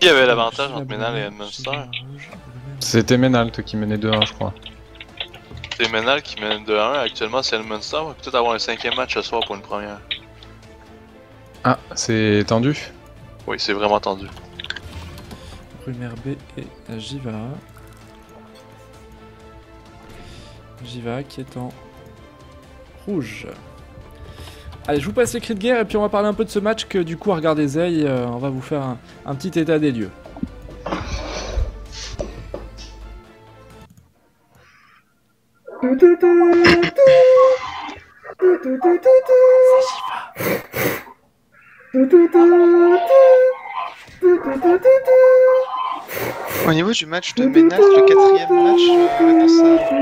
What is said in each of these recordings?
Qui avait l'avantage entre Ménal et Munster? C'était Ménal, toi qui menait 2-1, je crois. C'est Ménal qui mène 2-1, actuellement c'est le Munster. On va peut-être avoir un 5ème match ce soir pour une première. Ah, c'est tendu? Oui, c'est vraiment tendu. Brumer B et Jiva. Jiva qui est en rouge. Allez, je vous passe les cris de guerre et puis on va parler un peu de ce match que du coup, regardez Zay, on va vous faire un petit état des lieux. Au niveau du match de Ménal, le 4ème match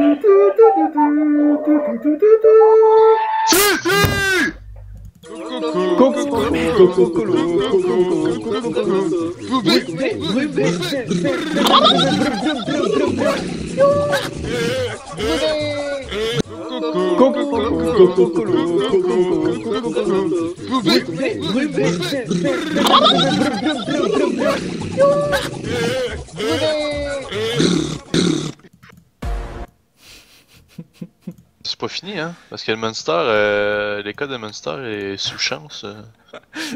C'est pas fini, hein, parce que le Munster, les codes de Munster est sous chance.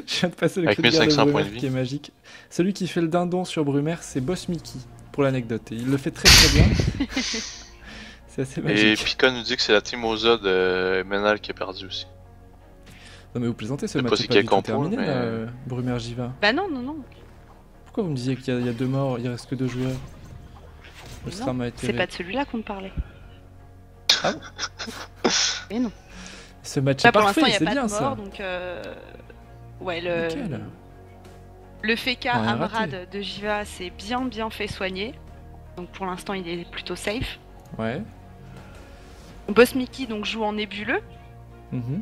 Je viens de passer le Avec cri de guerre 1500 de points Brumer de vie. qui est magique. Celui qui fait le dindon sur Brumer, c'est Boss Mickey, pour l'anecdote. Et il le fait très très bien. C'est assez Et magique. Pika nous dit que c'est la team Oza de Ménal qui a perdu aussi. Non mais vous plaisantez, ce Je sais pas match c'est est pas quel du tout compo, terminé mais- là, Brumer Jiva. Bah non, non, non. Pourquoi vous me disiez qu'il y a 2 morts, il reste que 2 joueurs? Le Non, SRAM a été... c'est pas de celui-là qu'on parlait. Ah Mais non. Ce match Là est pour l'instant parfait, il c'est n'y a pas bien de ça. mort donc ouais Nickel. le Feka On a rien Amrad raté. de Jiva s'est bien fait soigner. Donc pour l'instant il est plutôt safe. Ouais. Boss Mickey donc joue en nébuleux. Mhm.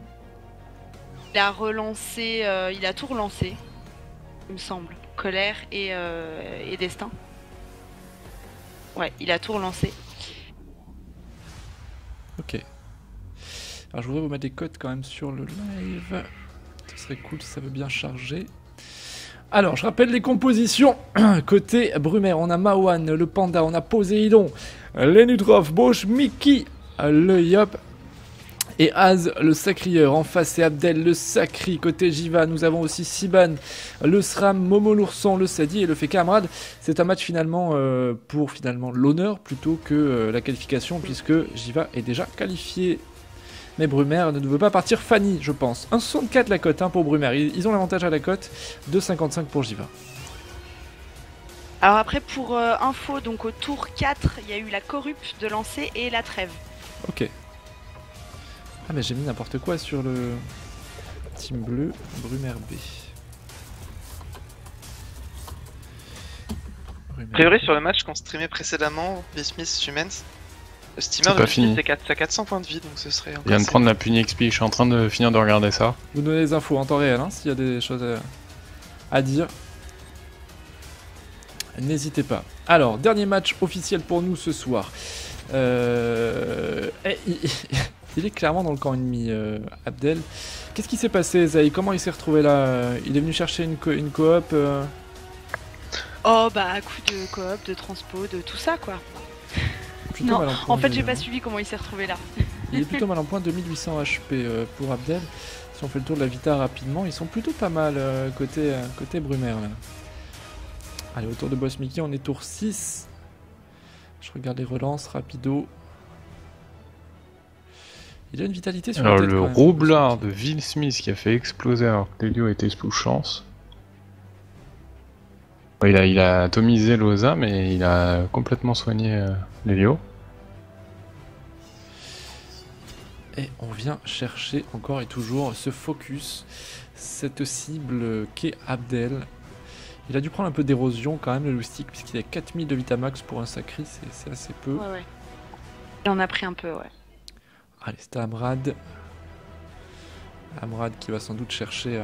Il a relancé, il a tout relancé, il me semble. Colère et Destin. Ouais, il a tout relancé. Ok. Alors je voudrais vous mettre des codes quand même sur le live. Ce serait cool si ça veut bien charger. Alors, je rappelle les compositions. Côté Brumer, on a Mawan, le Panda, on a Poséidon, Lenutrov, Bosch, Mickey, le Yop et Az, le Sacrieur. En face, c'est Abdel, le Sacri. Côté Jiva, nous avons aussi Siban, le Sram, Momo l'Ourson, le Sadi et le Feka Amrad. C'est un match finalement pour finalement l'honneur plutôt que la qualification, puisque Jiva est déjà qualifié. Mais Brumer ne veut pas partir Fanny, je pense. 1,64 la cote hein, pour Brumer. Ils ont l'avantage à la cote. 2,55 pour Jiva. Alors après pour info, donc au tour 4, il y a eu la corrup de lancer et la trêve. Ok. Ah mais j'ai mis n'importe quoi sur le team bleu Brumer B. Brumer A priori, B. sur le match qu'on streamait précédemment, V-Smith Humans, le steamer C'est pas de fini. V-Smith est à 400 points de vie, donc ce serait Il encore vient de assez. prendre la punie XP, je suis en train de finir de regarder ça. Vous donnez les infos en temps réel hein, s'il y a des choses à dire. N'hésitez pas. Alors, dernier match officiel pour nous ce soir. Il est clairement dans le camp ennemi, Abdel. Qu'est-ce qui s'est passé, Zay? Comment il s'est retrouvé là? Il est venu chercher une coop Oh bah à coup de coop, de transpo, de tout ça quoi. plutôt Non, mal point en fait de- j'ai pas suivi comment il s'est retrouvé là. Il est plutôt mal en point, 2800 HP pour Abdel. Si on fait le tour de la Vita rapidement, ils sont plutôt pas mal côté Brumer là. Allez, au tour de Boss Mickey, on est tour 6. Je regarde les relances, rapido. Il a une vitalité sur Alors la tête. le quand même, roublard Boss de Mickey. Will Smith qui a fait exploser alors que Lelio était sous chance. Ouais, il a atomisé l'Oza mais il a complètement soigné Lelio. Et on vient chercher encore et toujours ce focus, cette cible qu'est Abdel. Il a dû prendre un peu d'érosion quand même, le loustic, puisqu'il a 4000 de Vitamax pour un sacri, c'est assez peu. Ouais. Il en a pris un peu, ouais. Allez, c'était Amrad. Amrad qui va sans doute chercher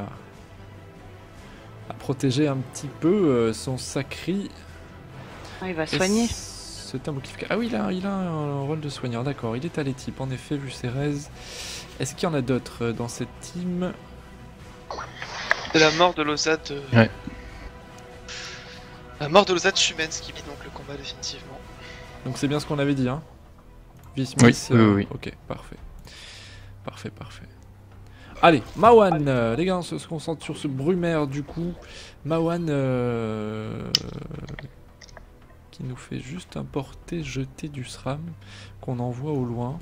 à protéger un petit peu son sacri. Ah, il va soigner. C'est un bouclier. Ah oui, il a un rôle de soigneur, d'accord. Il est à l'équipe, en effet, vu ses raises. Est-ce qu'il y en a d'autres dans cette team? C'est la mort de l'Oza de... Ouais. Mort de Lozat Shumens qui vit donc le combat définitivement. Donc c'est bien ce qu'on avait dit, hein. V-Smith, Oui. ok, parfait. Parfait. Allez, Mawan, les gars, on se concentre sur ce Brumaire du coup. Mawan qui nous fait juste un porté jeté du SRAM qu'on envoie au loin.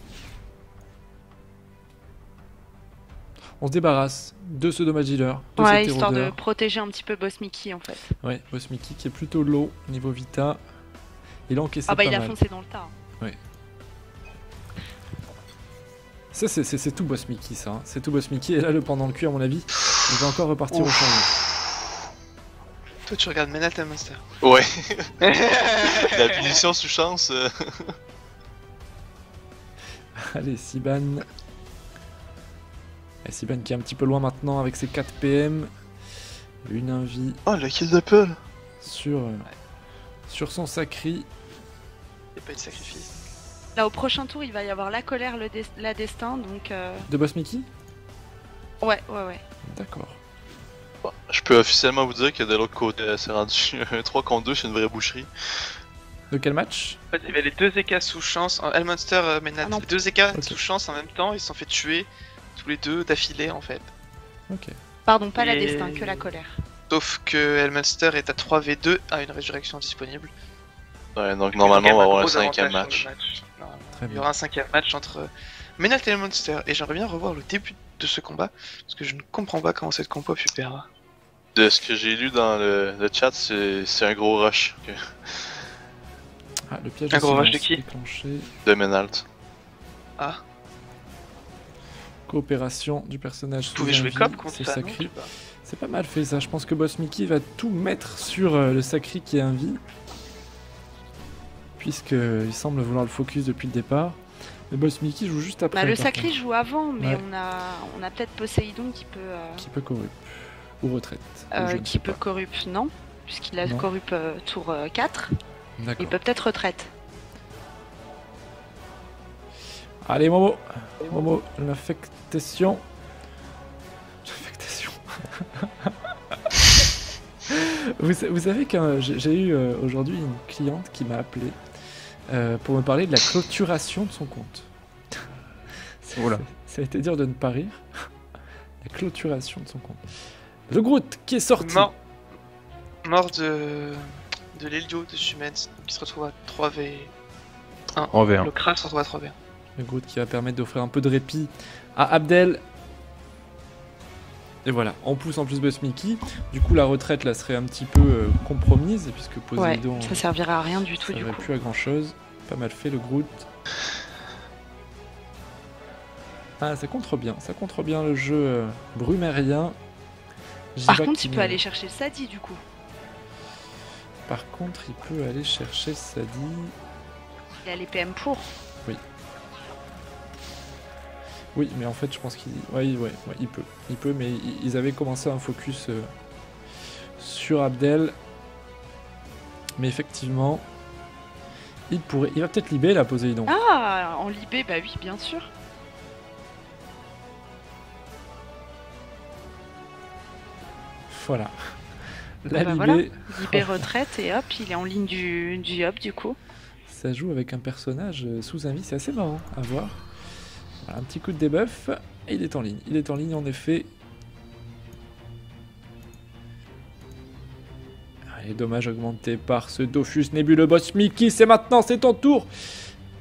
On se débarrasse de ce dommage dealer, de Ouais, cet histoire de érodeur. protéger un petit peu Boss Mickey en fait. Ouais, Boss Mickey qui est plutôt low niveau Vita. Il a encaissé Ah bah pas il a mal. foncé dans le tas. Ça c'est tout Boss Mickey ça, hein. C'est tout Boss Mickey et là le pendant le cul à mon avis, il va encore repartir au changement. Toi tu regardes Menal Time Monster. Ouais. La punition sous chance. Allez Siban. Et Siban qui est un petit peu loin maintenant avec ses 4 PM. Une invie Oh, le kill de Peul. sur son sacri. Y'a pas eu de sacrifice. Là au prochain tour il va y avoir la colère, la destin donc De Boss Mickey. ouais. D'accord. Bon, je peux officiellement vous dire que de l'autre côté, c'est rendu un 3 contre 2, c'est une vraie boucherie. De quel match? En fait, il y avait les deux EK sous chance, Elmonster, Menal, Ah non. les deux EK Ok. sous chance en même temps, ils se sont fait tuer tous les deux d'affilée en fait. Ok. Pardon, pas la Et- destin, que la colère. Sauf que Elmonster est à 3v2 à une résurrection disponible. Ouais, donc normalement, on va avoir un 5ème Gros match. avantage sur le Normalement. Très Il y bien. aura un 5ème match entre Menal et Elmonster, et j'aimerais bien revoir le début de ce combat, parce que je ne comprends pas comment cette compo a pu perdre. De ce que j'ai lu dans le chat, c'est un gros rush Ah, le piège Un gros rush de silence qui déclenché. de Menalt. Ah, Coopération du personnage. vous pouvez sous jouer invie, cop contre c'est ça, non, sacré. je sais pas. C'est pas mal fait ça, je pense que Boss Mickey va tout mettre sur le sacré qui est invie. Puisqu'il semble vouloir le focus depuis le départ. Mais Boss Mickey joue juste après. Bah, le par sacré contre, joue avant, mais Ouais. on a peut-être Poséidon qui peut Qui peut corrup. Ou retraite. ou je ne qui sais peut pas. corrup, non, puisqu'il a Non. corrup tour 4. D'accord. Il peut peut-être retraite. Allez Momo. Momo, l'affectation. L'affectation. vous savez que j'ai eu aujourd'hui une cliente qui m'a appelé pour me parler de la clôturation de son compte. Oula. Ça a été dur de ne pas rire. La clôturation de son compte. Le Groot qui est sorti. Mort de l'Elio de Shumens, qui se retrouve à 3v. En V1. Le Krak se retrouve à 3v. Le Groot qui va permettre d'offrir un peu de répit à Abdel. Et voilà, on pousse en plus Boss Mickey. Du coup, la retraite là serait un petit peu compromise, puisque Ouais, Poséidon ça servira à rien du tout ça du va coup. plus à grand chose. Pas mal fait le Groot. Ah, ça contre bien le jeu brumérien. J'y Par vais contre, qui il peut me- aller chercher le Sadi du coup. Par contre, il peut aller chercher Sadi. Il a les PM pour. Oui, mais en fait, je pense qu'il. Ouais, il peut. Il peut, mais ils avaient commencé un focus sur Abdel. Mais effectivement, il pourrait. Il va peut-être libérer la Poséidon. Ah, en libé, bah oui, bien sûr. Voilà. La Bah libé, voilà. Libé retraite et hop, il est en ligne du hop du coup. ça joue avec un personnage sous invie, c'est assez marrant à voir. Voilà, un petit coup de debuff, et il est en ligne. Il est en ligne en effet. Allez, dommage augmenté par ce Dofus Nébuleux Boss Mickey, c'est maintenant, c'est ton tour.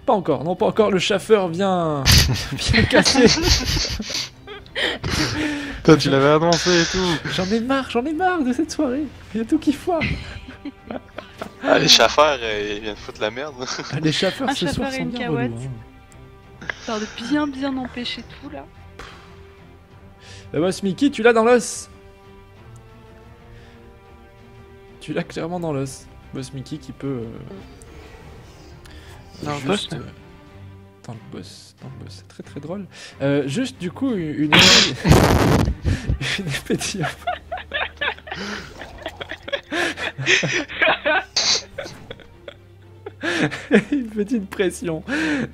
Pas encore, non pas encore, le chaffeur vient casser. Toi, tu l'avais annoncé et tout. J'en ai marre de cette soirée. Il y a tout qui foire. Ah, les chaffeurs, ils viennent foutre la merde. Ah, les chaffeurs Un ce soir chaffeur et sont une bien cahuète. relous, hein. Histoire de bien empêcher tout là. Le Boss Mickey, tu l'as dans l'os. Tu l'as clairement dans l'os. Boss Mickey qui peut. Dans le juste, boss, dans le boss, c'est très très drôle. Juste du coup, une une épée de diable. Une petite pression.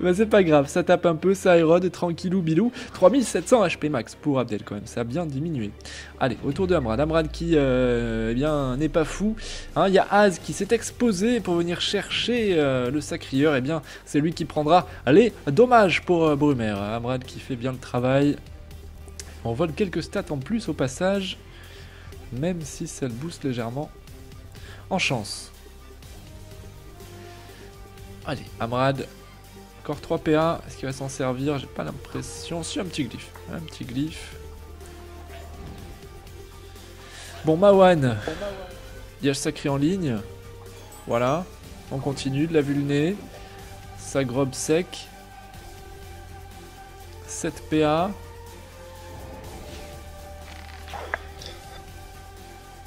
Bah c'est pas grave, ça tape un peu, ça érode, tranquillou bilou. 3700 HP max pour Abdel quand même, ça a bien diminué. Allez, autour de Amrad. Amrad qui eh bien n'est pas fou. Il y a Az qui s'est exposé pour venir chercher le sacrieur. Eh bien, c'est lui qui prendra les dommages pour Brumaire. Amrad qui fait bien le travail. On vole quelques stats en plus au passage, même si ça le booste légèrement en chance. Allez, Amrad, encore 3 PA, est-ce qu'il va s'en servir? J'ai pas l'impression. Si, un petit glyphe. Un petit glyphe. Bon, Mawan. Diage sacré en ligne. Voilà. On continue de la vulné. Ça grobe sec. 7 PA.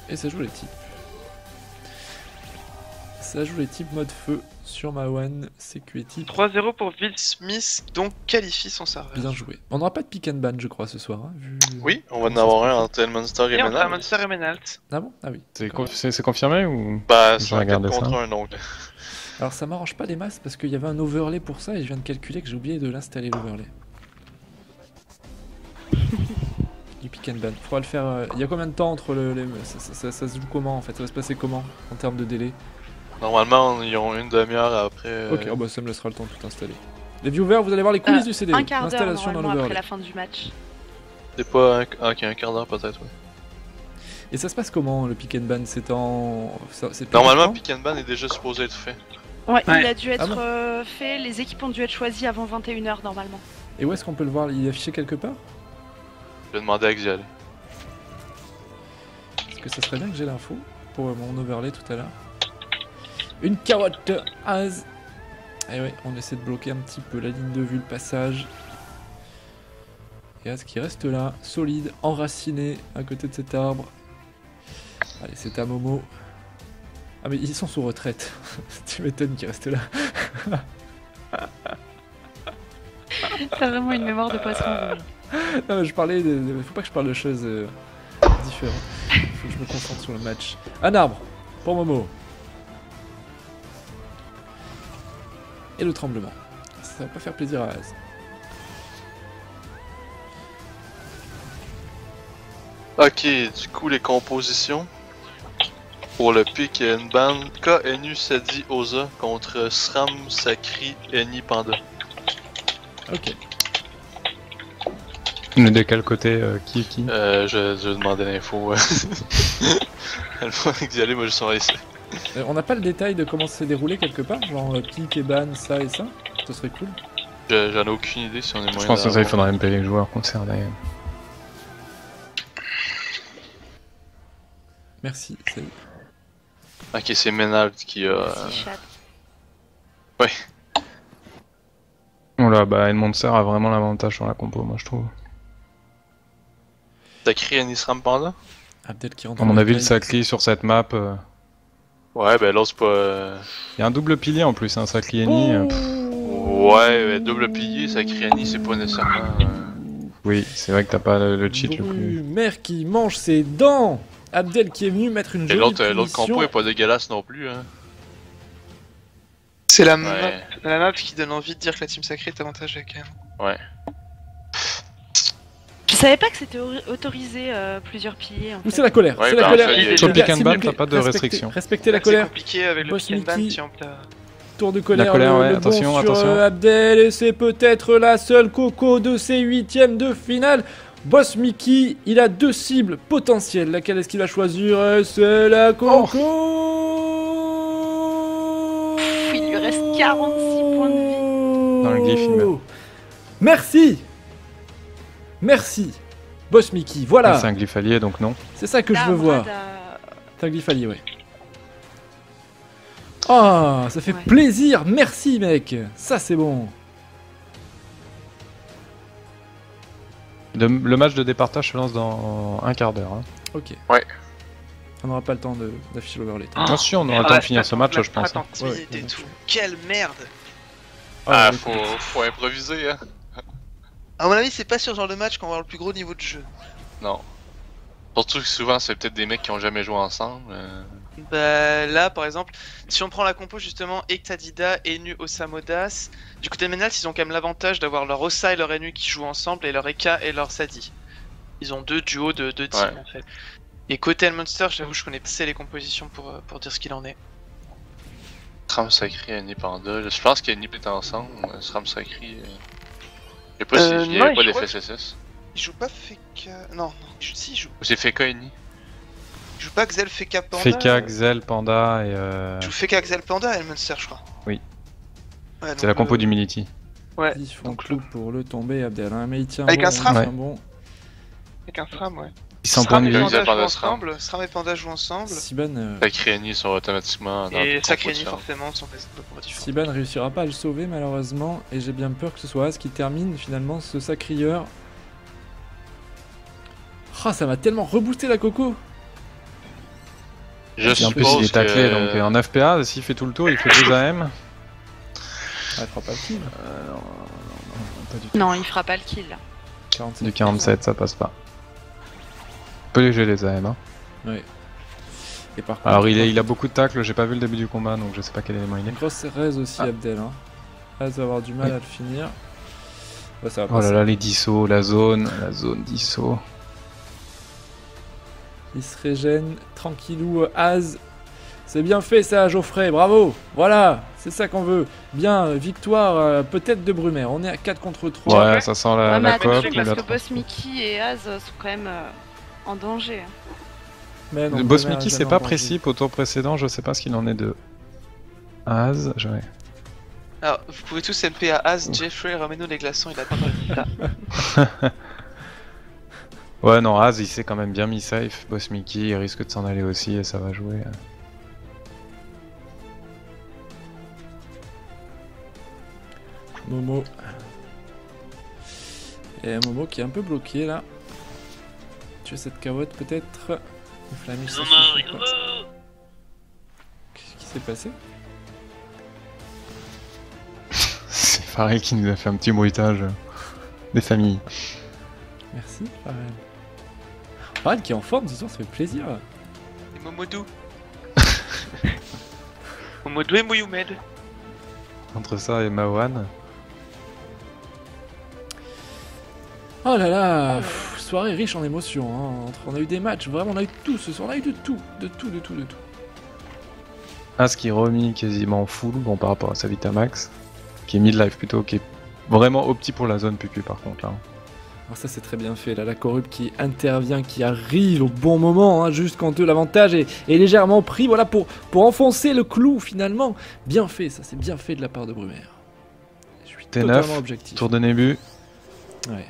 Et ça joue les types. Ça joue les types mode feu sur Mawan, CQ et type. 3-0 pour Will Smith, donc qualifie son serveur. Bien joué. On n'aura pas de pick and ban, je crois, ce soir. Hein, vu... Oui, on va en avoir un entre Elmonster et Et entre Menal. Monster et Menalt. Ah bon? Ah oui. C'est confirmé ou... Bah, Je c'est un 4 regardais contre ça. 1 donc. Alors ça m'arrange pas des masses parce qu'il y avait un overlay pour ça et je viens de calculer que j'ai oublié de l'installer l'overlay. Du pick and ban. Faudra le faire. Il y a combien de temps entre les. Ça se joue comment en fait? Ça va se passer comment en termes de délai? Normalement, ils ont une demi-heure après. Ok, oh bah ça me laissera le temps de tout installer. Les viewers, vous allez voir les coulisses du CD. Un quart d'heure L'installation dans normalement après l'overlay. la fin du match. C'est pas un quart d'heure peut-être, ouais. Et ça se passe comment le pick and ban? C'est en. C'est Normalement, physiquement Pick and Ban est déjà supposé être fait. Ouais, Ouais. il a dû être Ah bon fait, les équipes ont dû être choisies avant 21h normalement. Et où est-ce qu'on peut le voir? Il est affiché quelque part? Je vais demander à Xy aller. Parce que ça serait bien que j'ai l'info pour mon overlay tout à l'heure. Une carotte Az. Et ouais, on essaie de bloquer un petit peu la ligne de vue, le passage. Et Az qui reste là, solide, enraciné à côté de cet arbre. Allez, c'est à Momo. Ah mais ils sont sous retraite. Tu m'étonnes qu'ils restent là. T'as vraiment une mémoire de poisson rouge. Non mais je parlais faut pas que je parle de choses différentes. Faut que je me concentre sur le match. Un arbre pour Momo. Et le tremblement. Ça va pas faire plaisir à Az. Ok, du coup, les compositions. Pour le pick and ban, KNU Sadi Oza contre Sram Sakri Eni Panda. Ok. Mais de quel côté qui est qui? Je demandais l'info. Elle va Xy aller, moi je suis ici. On n'a pas le détail de comment ça s'est déroulé quelque part? Genre pick et ban, ça et ça? Ce serait cool. J'en ai aucune idée si on est moyen. Je pense que ça, il d'avoir. faudrait MP les joueurs concernés. Merci, salut. Ok, c'est Menal qui a. Si, chat. Oula, bah Elmonster a vraiment l'avantage sur la compo, moi je trouve. Sakri Eni Sram Panda? Abdel qui rentre À dans mon le avis, le détail. Sakli sur cette map. Ouais, ben l'autre c'est pas. Il y a un double pilier en plus, un Sakli Eni. Ouais, ben, double plié, Sakri Eni c'est pas nécessairement. Oui, c'est vrai que t'as pas le cheat le plus. Brumaire qui mange ses dents. Abdel qui est venu mettre une Et jolie l'autre punition. compo est pas dégueulasse non plus, hein. C'est la Ouais. map qui donne envie de dire que la team sacrée est avantagée quand même. Ouais. Je savais pas que c'était autorisé plusieurs piliers en Ou fait. c'est la colère, Ouais, c'est bah, la en colère. fait, il y a- Sur Les pick gars, and s'il ban, vous plaît, t'as pas de respectez- restriction. Respectez la C'est colère. compliqué avec le Boss pick and ban, Mickey. si on pla- Tour de colère, colère, le ouais, bon attention, sur attention. Abdel et c'est peut-être la seule coco de ces huitièmes de finale. Boss Mickey, il a deux cibles potentielles. Laquelle est-ce qu'il va choisir? C'est la coco. Il lui reste 46 points de vie. Dans le glyph, il meurt. Merci. Merci. Boss Mickey, voilà. C'est un glyphe allié, donc non. C'est ça que Là, je veux voir. Brad a- T'as un glyphe allié, ouais. Oh, ça fait Ouais. plaisir. Merci, mec. Ça, c'est bon. Le match de départage se lance dans un quart d'heure. Hein. Ok. Ouais. On n'aura pas le temps d'afficher l'overlay. Moi aussi, on aura le temps de finir ce match, je pense. hein. Attendez, Ouais, et tout. Quelle merde! Ah, ouais, faut improviser, hein. À mon avis, c'est pas sur ce genre de match qu'on va avoir le plus gros niveau de jeu. Non. Surtout que souvent, c'est peut-être des mecs qui ont jamais joué ensemble. Bah là par exemple, si on prend la compo justement Ectadida, Enu, Osamodas, du côté de Menalt ils ont quand même l'avantage d'avoir leur Osa et leur Enu qui jouent ensemble et leur Eka et leur Sadi. Ils ont deux duos de team en fait. Et côté Elmonster, j'avoue je connais pas assez les compositions pour dire ce qu'il en est. SRAM Sacré, Eni Panda. Je pense qu'Eni est ensemble. SRAM Sacré. Je sais pas s'il n'y avait pas les FSSS. Il joue pas Feka. Non, si il joue. C'est Feka Eni. Il joue pas Xel, Feka, Panda. Feka, Xel, Panda et. Il joue Feka, Xel, Panda et Elmonster, je crois. Oui. Ouais, C'est la compo d'Humility. Ouais. Ils font tout pour le tomber, Abdel. Hein, mais il tient avec bon, un SRAM. il tient bon. Avec un SRAM, ouais. 600 points de et vie. Panda Panda jouent SRAM. ensemble. SRAM et Panda jouent ensemble. Siban, Sacré Eni sont automatiquement dans Et le Sacré compo Eni, de forcément, sont des combos différents. Siban réussira pas à le sauver malheureusement. Et j'ai bien peur que ce soit As qui termine finalement ce sacrieur. Ah, ça m'a tellement reboosté la coco. Je Et en plus, il suppose est taclé, que... donc en FPA, s'il fait tout le tour, il fait 2 AM. Ah, il fera pas le kill. Non, pas du tout. Non, il fera pas le kill. 47. Du 47, ça passe pas. On peut léger les AM. Hein. Ouais. Et par contre, Alors, il a beaucoup de tacles, j'ai pas vu le début du combat, donc je sais pas quel élément il une est. grosse raise aussi, Ah. Abdel. Hein. Az va avoir du mal à le finir. Ouais, ça va Oh là passer. là, les dissos, la zone disso. Il se régène, tranquillou, Az. C'est bien fait ça, Geoffrey, bravo. Voilà, c'est ça qu'on veut. Bien, victoire peut-être de Brumaire. On est à 4 contre 3. Ouais, ça sent la, Ouais, mais la coop. attention ou parce la que tra- Boss Mickey et Az sont quand même en danger. Mais non, Boss Brumaire Mickey, est c'est jamais pas en danger. précis, au tour précédent, je sais pas ce qu'il en est de. Az, ouais. Alors, vous pouvez tous MP à As, Jeffrey, ramène-nous les glaçons, il a pas mal dit ça. Ouais, non, Az, il s'est quand même bien mis safe. Boss Mickey, il risque de s'en aller aussi et ça va jouer. Momo. Et Momo qui est un peu bloqué là. Tu as cette carotte peut-être. Le Flamiche, ça suffit pas. Qu'est-ce qui s'est passé? C'est Farrell qui nous a fait un petit bruitage des familles. Merci, Farrell. Farrell qui est en forme ce soir, ça fait plaisir. Et Momodou. Momodou et Mouyoumed. Entre ça et Mawan. Oh là là, pff, soirée riche en émotions. Hein. On a eu des matchs, vraiment, on a eu tout ce soir. On a eu de tout. Az qui est remis quasiment full, bon par rapport à sa Vitamax. Qui est mid-life plutôt, qui est vraiment opti pour la zone PQ par contre là. Alors ça c'est très bien fait, là la corrup qui intervient, qui arrive au bon moment, hein, juste quand l'avantage est légèrement pris, voilà pour enfoncer le clou finalement. Bien fait, ça c'est bien fait de la part de Brumaire. Je suis T9, totalement objectif. Tour de Nébu. Ouais.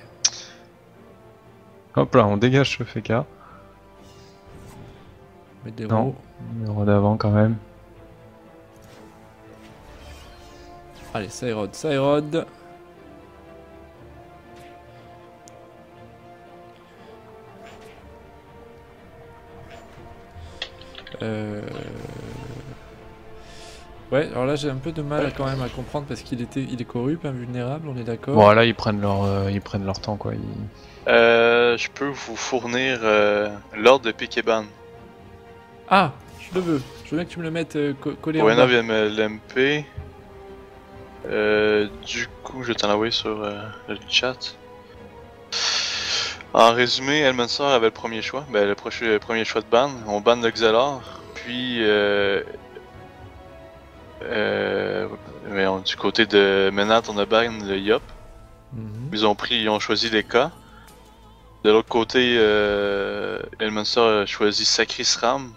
Hop là, on dégage ce FK. Mettre des Non. roues. Numéro d'avant quand même. Allez, ça érode. Ouais, alors là j'ai un peu de mal quand même à comprendre parce il est corrupt, invulnérable, on est d'accord. Bon là ils prennent leur temps quoi. Je peux vous fournir l'ordre de pick et ban. Ah, je le veux. Je veux bien que tu me le mettes collé en Wena bas. vient me l'MP. Du coup, je vais t'en envoyer sur le chat. En résumé, Elmancer avait le premier choix, le premier choix de ban. On banne le Xelar, puis du côté de Menat, on a ban le Yop. Mhm. Ils ont choisi les cas. De l'autre côté, Elmancer a choisi Sacré SRAM.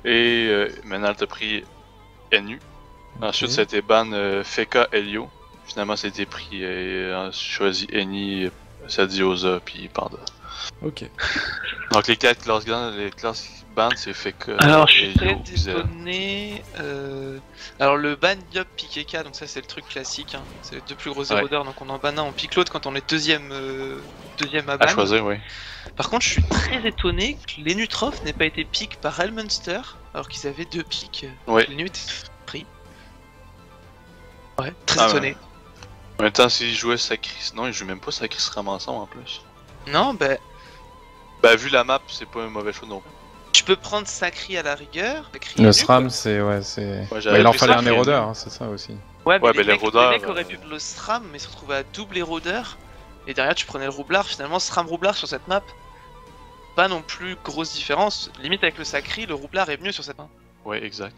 Et Menat a pris Enu. Ensuite, Ok. ça a été ban Feka Helio. Finalement, ça a été pris et choisi Eni, Sadiosa, puis Panda. Ok. Donc, les classes ban, c'est Feka Alors, je suis Helio, très Xel. étonné. Alors, le ban Yop pique Eka, donc ça c'est le truc classique. Hein. C'est les deux plus gros Ouais. érodeurs, donc on en ban un, on pique l'autre quand on est deuxième à À ban. choisir, oui. Par contre, je suis très étonné que l'Enutrof n'ait pas été pique par Elmunster, alors qu'ils avaient deux piques. Oui. L'Enu était pris. Ouais, très Ah, étonné. En même temps, s'ils jouaient Sacré... Non, ils jouent même pas Sacré SRAM ensemble en plus. Non, bah, Vu la map, c'est pas un mauvais choix non plus. Tu peux prendre Sacri à la rigueur. Sacri Le est SRAM, nul, c'est. Ouais, j'avais il en pris fallait ça, un mais- érodeur, hein, c'est ça aussi. quoi. Ouais, mais mais les l'érodeur, mecs auraient pu le SRAM, mais se retrouver à double érodeur. Et derrière, tu prenais le roublard. Finalement, SRAM-roublard sur cette map, pas non plus grosse différence. Limite avec le Sacri, le roublard est mieux sur cette map. Ouais, exact.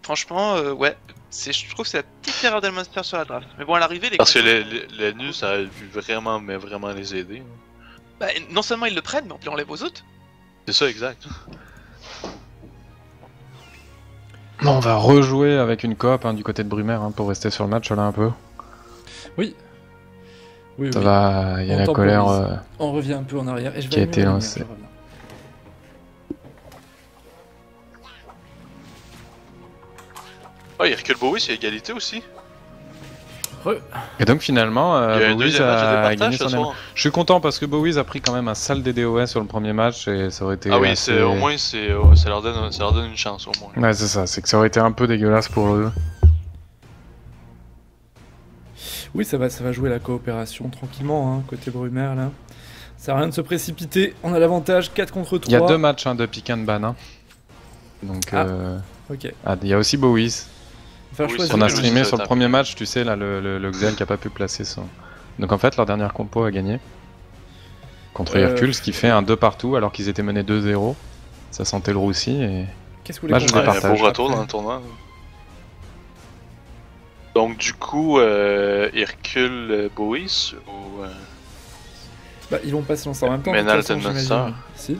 Franchement, ouais. Je trouve que c'est la petite erreur d'Elmonster sur la draft. Mais bon, à l'arrivée, les Parce que compos- les nus, ça a pu vraiment, mais vraiment les aider. bah, non seulement ils le prennent, mais on l'enlève aux autres. C'est ça, exact. Bon, on va rejouer avec une coop du côté de Brumaire pour rester sur le match là un peu. Oui. Oui, Ça oui. va, il y a On la temporise. colère. On revient un peu en arrière. Et je vais Qui a allumer été la lumière, lancé. je reviens. Ah, il recule Bowie, c'est égalité aussi. Et donc finalement, Il y a un Bowies deuxième match de a gagné départage son ce aime. soir. Je suis content parce que Bowies a pris quand même un sale DDoS sur le premier match et ça aurait été. Ah oui, assez- au moins, ça leur donne une chance, au moins. Ouais, c'est ça, c'est que ça aurait été un peu dégueulasse pour eux. Oui, ça va jouer la coopération tranquillement, côté Brumaire là. Ça sert à rien de se précipiter. On a l'avantage 4 contre 3. Il y a deux matchs de pick and ban. Donc, Ah. Ok. il y a aussi Bowies. Il va falloir Oui, choisir. On a c'est streamé le sur le top. premier match, tu sais, là, le Xel qui a pas pu placer son. Donc en fait, leur dernière compo a gagné. Contre Hercule, ce qui fait un 2 partout alors qu'ils étaient menés 2-0. Ça sentait le roussi et. Qu'est-ce que vous Moi, voulez je qu'on vais fasse Un partage beau retour après dans le tournoi. Donc, du coup, Hercule Bowies ou. Bah, ils vont pas se lancer en même temps. Mais de toute Nalt façon, et Monster. j'imagine. Si.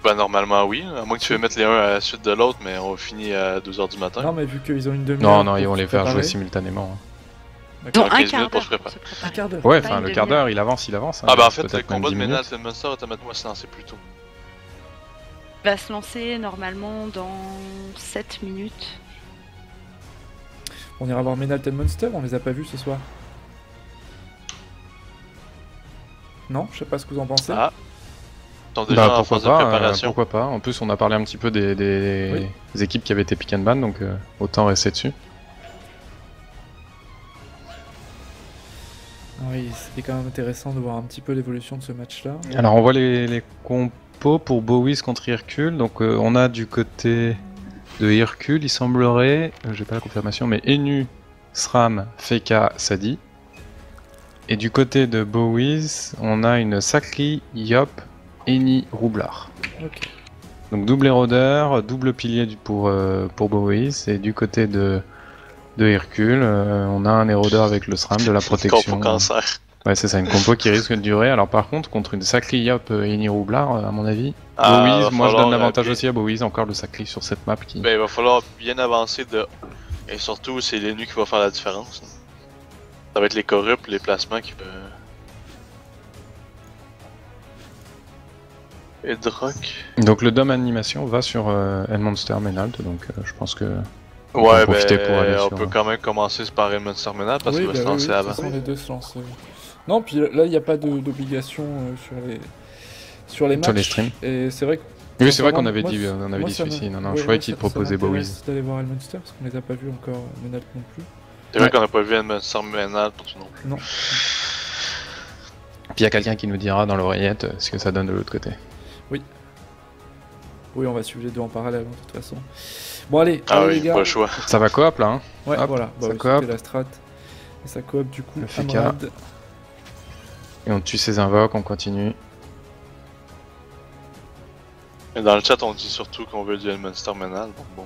Ben, normalement, oui. À moins que tu veux mettre les uns à la suite de l'autre, mais on finit à 2h du matin. Non, mais vu qu'ils ont une demi-heure. Non, ils pour vont se les faire jouer préparer. simultanément. D'accord. Ils ont un 15 quart minutes pour d'heure se pour préparer. se préparer. Un quart d'heure. Ouais, Pas enfin, une le quart demi-heure. d'heure, il avance. Ah, bah en fait, le peut-être combat de même 10 Menalt minutes. et Monster, automatiquement, se lancer plus tôt. Il va se lancer normalement dans 7 minutes. On ira voir Menalt et Monster, on les a pas vus ce soir. Non, je sais pas ce que vous en pensez. Ah. Ils sont déjà Bah en pourquoi phase de pas, préparation. pourquoi pas. En plus, on a parlé un petit peu des équipes qui avaient été pick and ban, donc autant rester dessus. Oui, c'était quand même intéressant de voir un petit peu l'évolution de ce match-là. Alors on voit les compos pour Bowies contre Hercule. Donc on a du côté de Hercule, il semblerait, j'ai pas la confirmation, mais Enu, SRAM, Feka, Sadi. Et du côté de Bowies, on a une Sacri, Yop, Eni, Roublard. Ok. Donc double érodeur, double pilier pour Bowies. Et du côté de Hercule, on a un érodeur avec le SRAM, de la protection. Compo cancer. Ouais, c'est ça, une compo qui risque de durer. Alors par contre, contre une Sacri, Yop, Eni, Roublard, à mon avis, Ah, Bowies, va moi je falloir, donne l'avantage bien- aussi à Bowies, encore le Sacri sur cette map qui... Ben, il va falloir bien avancer de. Et surtout, c'est les nus qui vont faire la différence. Ça va être les corrupts, les placements qui peuvent. Et Drock. Donc le dom animation va sur Elmonster Menalt, donc je pense que... On Ouais, peut en profiter ben, pour aller on sur- peut quand même commencer par Elmonster Menal parce qu'il va se lancer de avant. toute façon, les deux se lancent. Non, puis là, il n'y a pas d'obligation sur les matchs. Sur les streams. Et c'est vrai que. Oui, c'est vrai qu'on Moi, avait moi, dit, moi, ça celui-ci, me- non, ouais, je croyais moi, qu'il ça proposait Bowies. m'intéresse d'aller voir Elmonster parce qu'on les a pas vus encore, Menalt non plus. C'est vrai Ouais. qu'on n'a pas vu Elmonster Menal pour tout non plus. Non. Puis il y a quelqu'un qui nous dira dans l'oreillette ce que ça donne de l'autre côté. Oui, on va suivre les deux en parallèle, de toute façon. Bon, allez, Ah allez, oui, les gars. pas le choix. Ça va coop là, hein. Ouais, Hop, voilà. ça Bah, coop. c'était la strat. Et ça coop du coup. Le FK. Amrad. Et on tue ses invoques, on continue. Et dans le chat, on dit surtout qu'on veut du Elmonster Menal. Donc bon.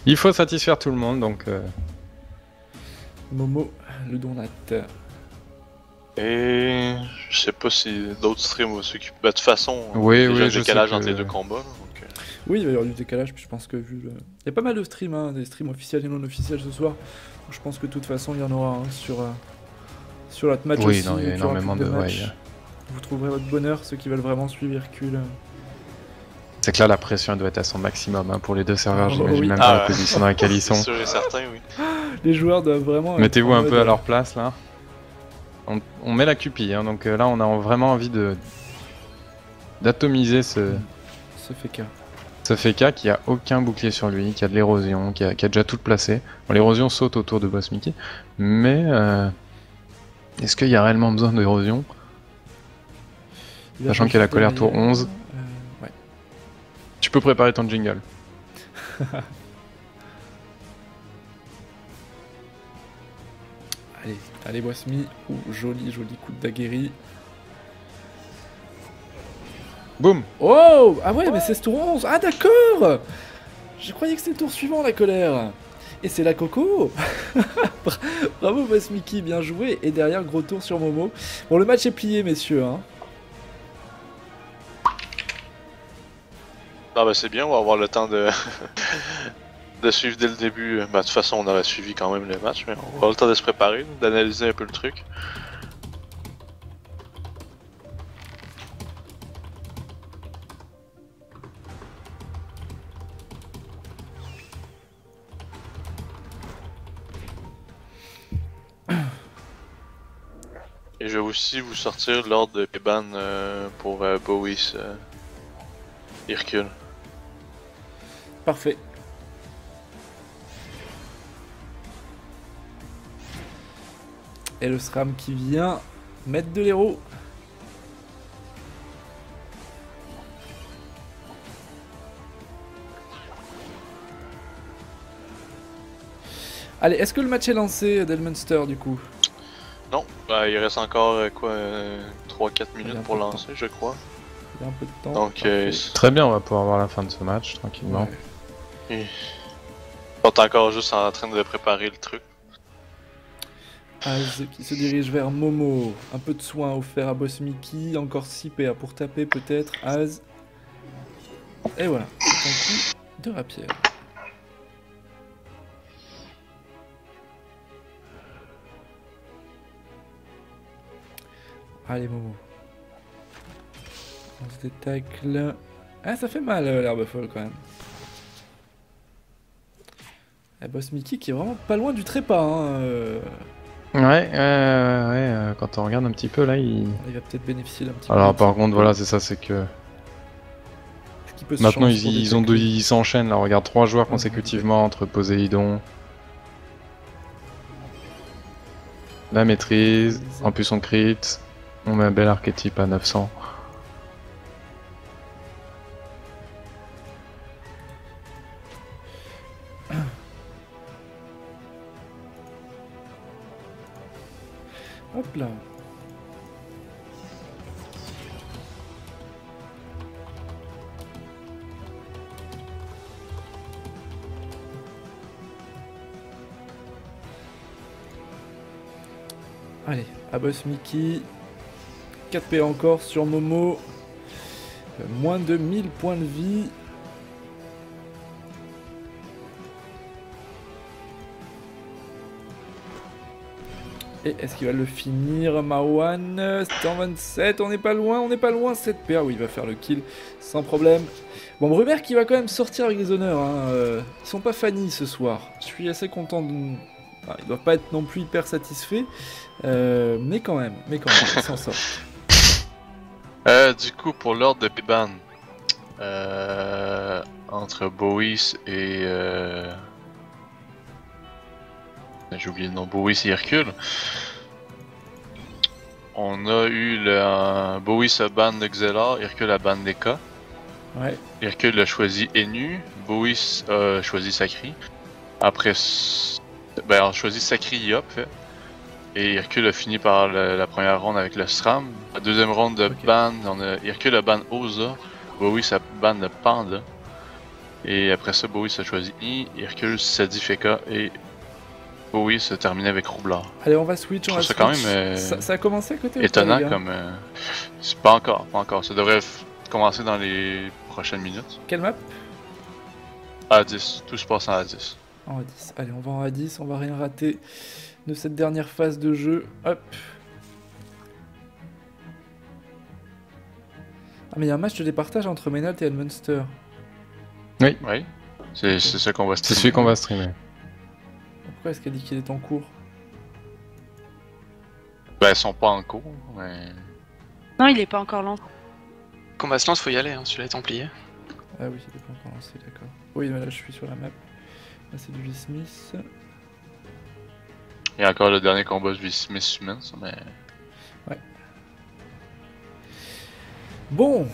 Il faut satisfaire tout le monde, donc... Momo, le donat. Et je sais pas si d'autres streams vont s'occuper. Bah, de toute façon, Oui, il y a oui, déjà un je décalage sais entre que- les deux combats. Là, donc, Oui, il va y avoir du décalage, puis je pense que vu le... Il y a pas mal de streams, des streams officiels et non officiels ce soir. Donc je pense que de toute façon, il y en aura sur notre match Oui, aussi. non, il y a donc aura énormément plus de... ouais, matchs. il y a- Vous trouverez votre bonheur, ceux qui veulent vraiment suivre Hercule. C'est que là, la pression doit être à son maximum hein, pour les deux serveurs, Oh, j'imagine oui. même Ah, pas la ouais. position dans laquelle ils c'est sont. sûr et certain, oui. Les joueurs doivent vraiment... être Mettez-vous en un peu mode, à leur place, là. On met la cupie, hein, donc là, on a vraiment envie d'atomiser ce FK. Feka qui a aucun bouclier sur lui, qui a de l'érosion, qui a déjà tout placé. Bon, l'érosion saute autour de Boss Mickey, mais Est-ce qu'il y a réellement besoin d'érosion? Il va Sachant qu'il y a la pas colère tour derrière. 11. Ouais. Tu peux préparer ton jingle. Allez, Boismi. Ouh, joli coup de daguerri. Boum! Oh! Ah ouais, mais c'est ce tour 11. Ah d'accord! Je croyais que c'était le tour suivant, la colère. Et c'est la Coco. Bravo, Boss-Mickey, bien joué. Et derrière, gros tour sur Momo. Bon, le match est plié, messieurs. Hein. Ah bah c'est bien, on va avoir le temps de, de suivre dès le début. Bah, de toute façon, on aurait suivi quand même les matchs, mais on va avoir le temps de se préparer, d'analyser un peu le truc. Et je vais aussi vous sortir l'ordre de Péban pour Bowis Hercule. Parfait. Et le SRAM qui vient mettre de l'héros. Allez, est-ce que le match est lancé d'Elmunster du coup? Non, bah il reste encore 3-4 Il y a minutes un pour peu de lancer, je crois. Il y a un peu de temps. Donc Parfait. Très bien, on va pouvoir voir la fin de ce match tranquillement. Ouais. ils sont encore juste en train de préparer le truc. Az qui se dirige vers Momo. Un peu de soin offert à Boss Mickey. Encore 6 PA pour taper peut-être. Az. Et voilà. C'est un coup de rapière. Allez Momo. On se détacle. Ah ça fait mal l'herbe folle quand même. Et Boss Mickey qui est vraiment pas loin du trépas. Hein. Quand on regarde un petit peu là, il Il va peut-être bénéficier d'un petit peu. Alors de- par contre, voilà, c'est ça, c'est que ce qui peut se maintenant changer pour ils s'enchaînent. Là, on regarde 3 joueurs Ouais. consécutivement entre Poséidon, la maîtrise, en plus on crit, on met un bel archétype à 900. Hop là. Allez, à Boss Mickey. 4 PA encore sur Momo. Moins de 1000 points de vie. Et est-ce qu'il va le finir, Marwan? 127, on n'est pas loin, 7 PA, oui, il va faire le kill sans problème. Bon, Brumer qui va quand même sortir avec des honneurs, hein. Ils sont pas fanny ce soir. Je suis assez content de... Ah, il doit pas être non plus hyper satisfait, mais quand même, il s'en sort. Du coup, pour l'ordre de Péban, entre Bowis et... j'ai oublié le nom, Bowis et Hercule. On a eu le Bowis à ban de Xelar, Hercule à ban d'Eka. Ouais, Hercule a choisi Enu, Bowis a choisi Sakri. Après, on a choisi Sakri Yop, fait. Et Hercule a fini par la première ronde avec le SRAM. La deuxième ronde de Ok. ban, on a Hercule a ban Oza, Bowis a ban de Panda. Et après ça, Bowis a choisi I, Hercule, Sadi Feka et Bowis a terminé avec Roublard. allez, on va switch, on va Je trouve switch. ça quand même, Ça a commencé à côté ou pas, Étonnant les gars comme... c'est pas encore. Ça devrait commencer dans les prochaines minutes. Quelle map? A10, tout se passe en A10. En A10. Allez, on va en A10, on va rien rater de cette dernière phase de jeu. Hop. Ah, mais il y a un match de départage entre Menalt et Elmunster. Oui, c'est ça qu'on va C'est celui qu'on va streamer. Pourquoi est-ce qu'elle dit qu'il est en cours? Ben, ils sont pas en cours, mais... Non, il est pas encore lancé. Combat se lance, faut y aller, hein, celui-là est templier. Ah oui, il est pas encore lancé, d'accord. Oui, mais là je suis sur la map. Là c'est du V-Smith. Il y a encore le dernier combat de Miss Human, mais. Bon.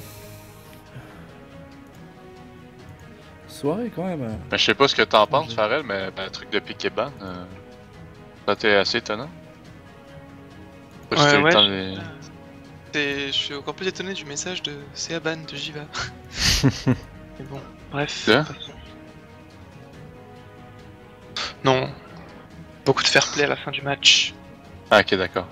Soirée quand même. Mais je sais pas ce que t'en penses, Farrell, mais le truc de pick et ban, ça t'est assez étonnant. Je sais pas si t'as eu le temps de- Je suis encore plus étonné du message de Seaban de Jiva. Mais bon, bref. Hein Non. Beaucoup de fair play à la fin du match. Ah, ok, d'accord.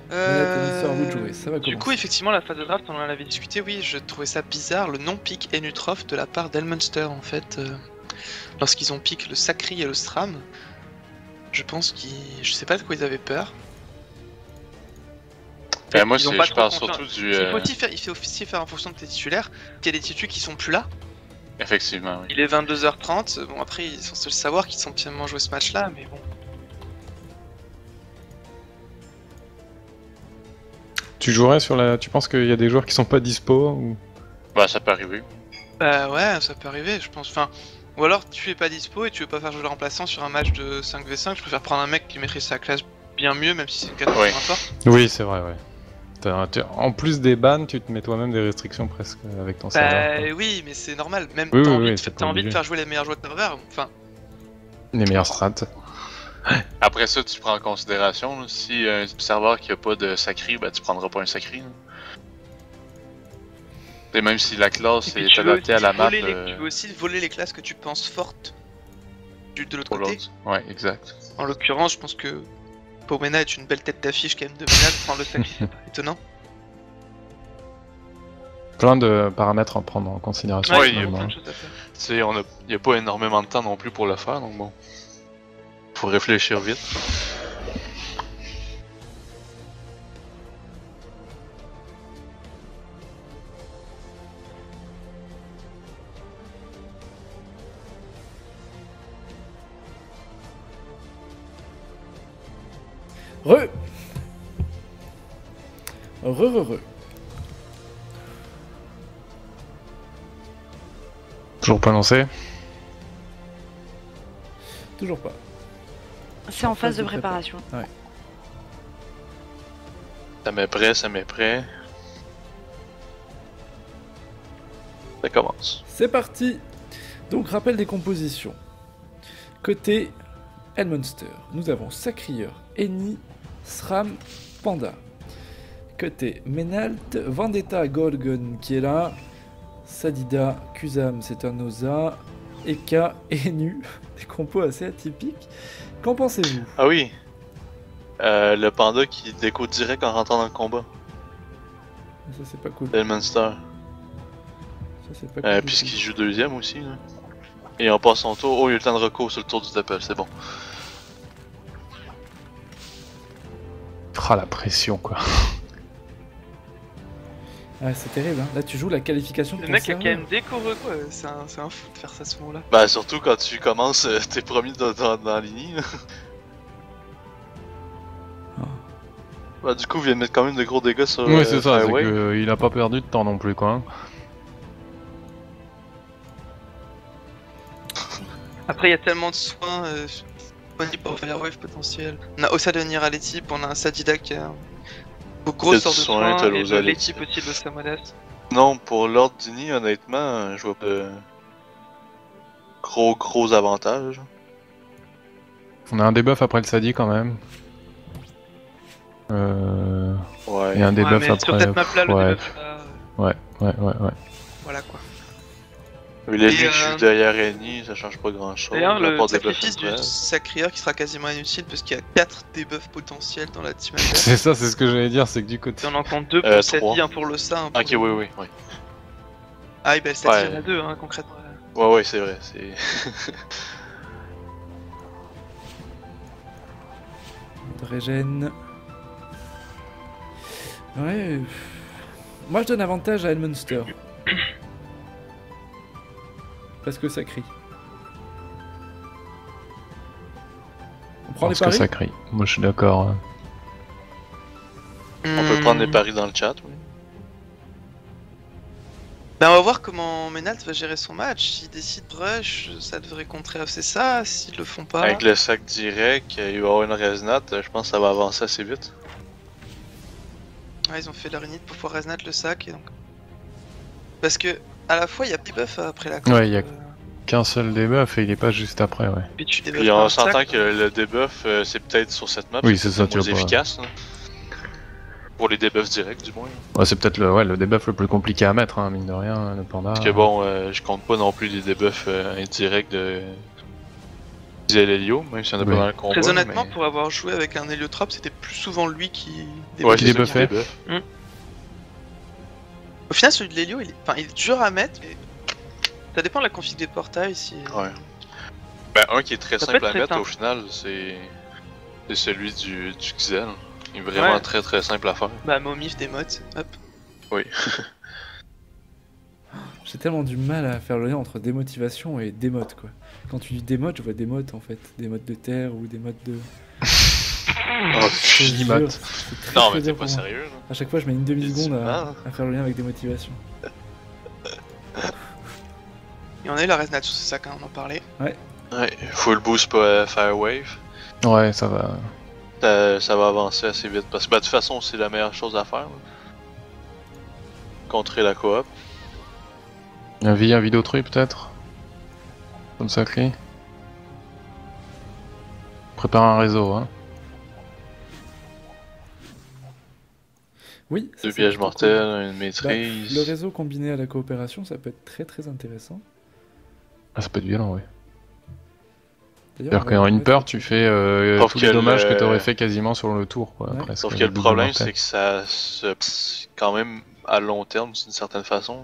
Mais là, t'as mis ça à vous de jouer, ça va Du commencer. coup, effectivement, la phase de draft, on en avait discuté, oui, je trouvais ça bizarre, le non-pick Enutrof de la part d'Elmunster, en fait. Lorsqu'ils ont pick le Sacri et le Stram, je pense qu'ils... Je sais pas de quoi ils avaient peur. Moi, Ils ont pas je trop parle confiance. surtout du. Il faut aussi faire en fonction de tes titulaires. Il y a des titus qui sont plus là. Effectivement, oui. Il est 22h30. Bon, après, ils sont censés le savoir qu'ils sont finalement joué ce match-là, mais bon. Tu jouerais sur la. Tu penses qu'il y a des joueurs qui sont pas dispo ou... Bah, ça peut arriver. Bah ouais, ça peut arriver, je pense. Enfin, ou alors tu es pas dispo et tu veux pas faire jouer le remplaçant sur un match de 5v5. Je préfère prendre un mec qui maîtrise sa classe bien mieux, même si c'est une classe Ouais. moins forte. Oui, c'est vrai, ouais. En plus des bans, tu te mets toi-même des restrictions presque avec ton serveur. Bah oui, mais c'est normal. Même Oui, t'as oui, envie, oui, de, c'est t'as envie de obligé. faire jouer les meilleurs joueurs de serveur. Enfin, Les meilleures strats. Après ça, tu prends en considération, là, si un serveur qui a pas de sacri, bah tu prendras pas un sacri. Là. Et même si la classe et puis est tu veux adaptée à la map tu veux aussi voler les classes que tu penses fortes de l'autre pour côté. l'autre. Ouais, exact. En l'occurrence, je pense que Pomena est une belle tête d'affiche quand même de Mena de prendre le Sacri, c'est pas étonnant. Plein de paramètres à prendre en considération. Ouais, il y a finalement. plein de choses à faire. Tu sais, y a pas énormément de temps non plus pour le faire, donc bon. Faut réfléchir vite. Re. Re. Toujours pas lancé. Toujours pas. C'est en phase de préparation. Ça met prêt, ça met prêt. Ça commence. C'est parti. Donc rappel des compositions. Côté Elmunster, nous avons Sacrieur, Eni, Sram, Panda. Côté Menalt, Vendetta, Golgon qui est là, Sadida, Kusam, c'est un Oza, Eka, Enu, des compos assez atypiques. Qu'en pensez-vous? Ah oui! Le panda qui déco direct en rentrant dans le combat. Ça c'est pas cool. Elmunster. Ça c'est pas cool. du Puisqu'il tout. joue deuxième aussi. Là. Et on passe son tour. Oh, il y a eu le temps de recours sur le tour du Doppel, c'est bon. Ah, la pression quoi. Ah, c'est terrible, hein. Là tu joues la qualification de Le ton mec a serveur. quand même décoré quoi, c'est un fou de faire ça à ce moment-là. Bah, surtout quand tu commences tes premiers dans l'ini. Ah. Bah, du coup, il vient de mettre quand même de gros dégâts sur. Oui, c'est ça, c'est Fireway. que il a pas perdu de temps non plus quoi. Hein. Après, il y a tellement de soins disponibles pour Firewave potentiel. On a Ossa de Nira les types, on a un Sadida qui a une grosse sorte de soins, soins, t'as et l'Ossa les les types aussi de Samodas. Non, pour l'ordre d'ini, honnêtement, je vois pas gros avantages. On a un debuff après le Sadi quand même. Ouais. Et un debuff mais après. sur cette map-là, le ouais. debuff, Ouais. voilà quoi. Mais les Et, qui joue derrière Eni, ça change pas grand chose. D'ailleurs, le sacrifice du Sacrieur qui sera quasiment inutile parce qu'il y a 4 debuffs potentiels dans la team adverse. C'est ça, c'est ce que j'allais dire, c'est que du côté. Et on en compte 2 pour 3. Sadie, 1 pour le Sa, 1 pour Ok, le... oui. Ah, et ben le Sadie, Ouais. il y en a 2 hein, concrètement. Ouais, c'est vrai. C'est. Régène. Ouais. Moi je donne avantage à Elmunster. Parce que ça crie. On prend Parce les que paris ça crie. Moi je suis d'accord. On peut prendre des paris dans le chat, oui. Ben, on va voir comment Menalt va gérer son match. S'il décide rush, ça devrait contrer assez ça. S'ils le font pas. Avec le sac direct, il va y avoir une Resnat, je pense que ça va avancer assez vite. Ouais, ils ont fait leur init pour pouvoir Resnat le sac et donc. Parce que à la fois il y a debuff après la Ouais, il y a qu'un seul debuff et il est pas juste après, ouais. Puis tu Puis on s'entend que le debuff, c'est peut-être sur cette map, Oui, c'est ça, tu moins vas pas- efficace. Là. Pour les debuffs directs, du moins. Ouais, c'est peut-être le debuff le plus compliqué à mettre, hein, mine de rien, le panda. Parce que bon, je compte pas non plus les debuffs indirects de Zélélio, même si on a Oui. pas dans le combat. Très honnêtement, mais... pour avoir joué avec un héliotrope, c'était plus souvent lui qui. Ouais, Qui c'est ça débuffait. débuffe. Au final, celui de l'hélio, il est dur à mettre, mais ça dépend de la config des portails. Si... Ouais. Ben, un qui est très Ça peut simple être à très mettre simple. au final, c'est celui du Xel. Il est vraiment Ouais. très très simple à faire. Bah, Momif des mods, hop. Oui. J'ai tellement du mal à faire le lien entre démotivation et démote, quoi. Quand tu dis démote, je vois démote en fait. Des modes de terre ou des modes de. Oh, Je te jure, Jimote. c'est très, non, très mais t'es dur pas pour moi. sérieux, là. À chaque fois, je mets une demi-seconde Ah. à faire le lien avec démotivation. Et on a eu la Resnat sur ce sac, hein, on en parlait. Ouais, full boost pas Firewave. Ouais, ça va. Ça va avancer assez vite. Parce que bah, de toute façon, c'est la meilleure chose à faire. Là. Contrer la coop. Un Vidotruy peut-être. Comme ça, clé. Prépare un réseau, hein. Oui, ça, Deux c'est pièges plutôt mortels, cool. une Bah, maîtrise. le réseau combiné à la coopération, ça peut être très très intéressant. Ah, ça peut être violent, oui. D'ailleurs, C'est-à-dire on va qu'en une mettre- peur, tu fais Sauf tous les que dommages que le- t'aurais fait quasiment sur le tour, quoi. Ouais. presque. Sauf que le double problème, mortel. c'est que ça se. Quand même à long terme, d'une certaine façon.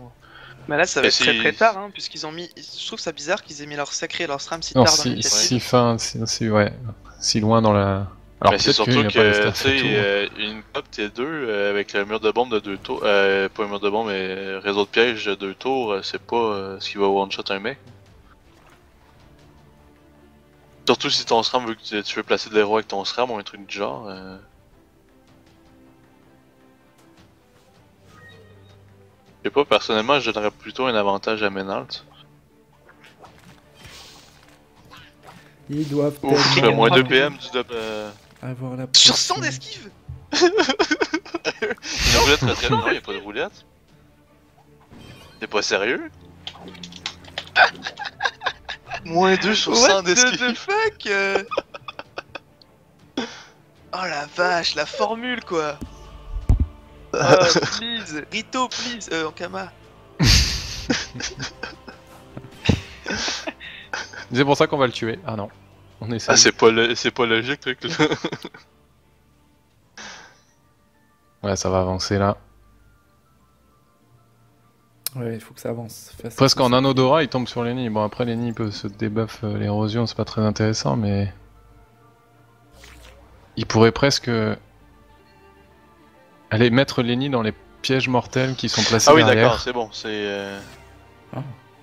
Bah là, ça va Et être très si- très tard, hein, puisqu'ils ont mis. Je trouve ça bizarre qu'ils aient mis leur sacré et leur SRAM si Non, tard dans si, l'initiative. ouais. Si loin dans la. Alors Mais c'est peut-être qu'il surtout n'y a pas les que, stats tu et tout. sais, une cop T2 avec le mur de bombe de 2 tours, pas un mur de bombe, mais réseau de pièges de 2 tours, c'est pas ce qui va one-shot un mec. Surtout si ton SRAM veut que tu veux placer de l'héros avec ton SRAM ou un truc du genre. Je sais pas, personnellement, je donnerais plutôt un avantage à Menalt. Ils doivent Ouf, tellement moins 2 PM du avoir la Sur pression. 100 d'esquive. Une roulette très non, y'a pas de roulette. T'es pas sérieux? Moins 2 sur 100 What the d'esquive. fuck Oh la vache, la formule quoi. Oh, please, Rito, please, Ankama. C'est pour ça qu'on va le tuer. Ah non. On essaie. Ah, c'est pas logique, truc là. Ouais, ça va avancer là. Ouais, il faut que ça avance. Presque en un odorat, il tombe sur Lenny. Bon, après, Lenny peut se débuff l'érosion, c'est pas très intéressant, mais. Il pourrait presque. Aller mettre Lenny dans les pièges mortels qui sont placés Ah oui, derrière. d'accord, c'est bon, c'est.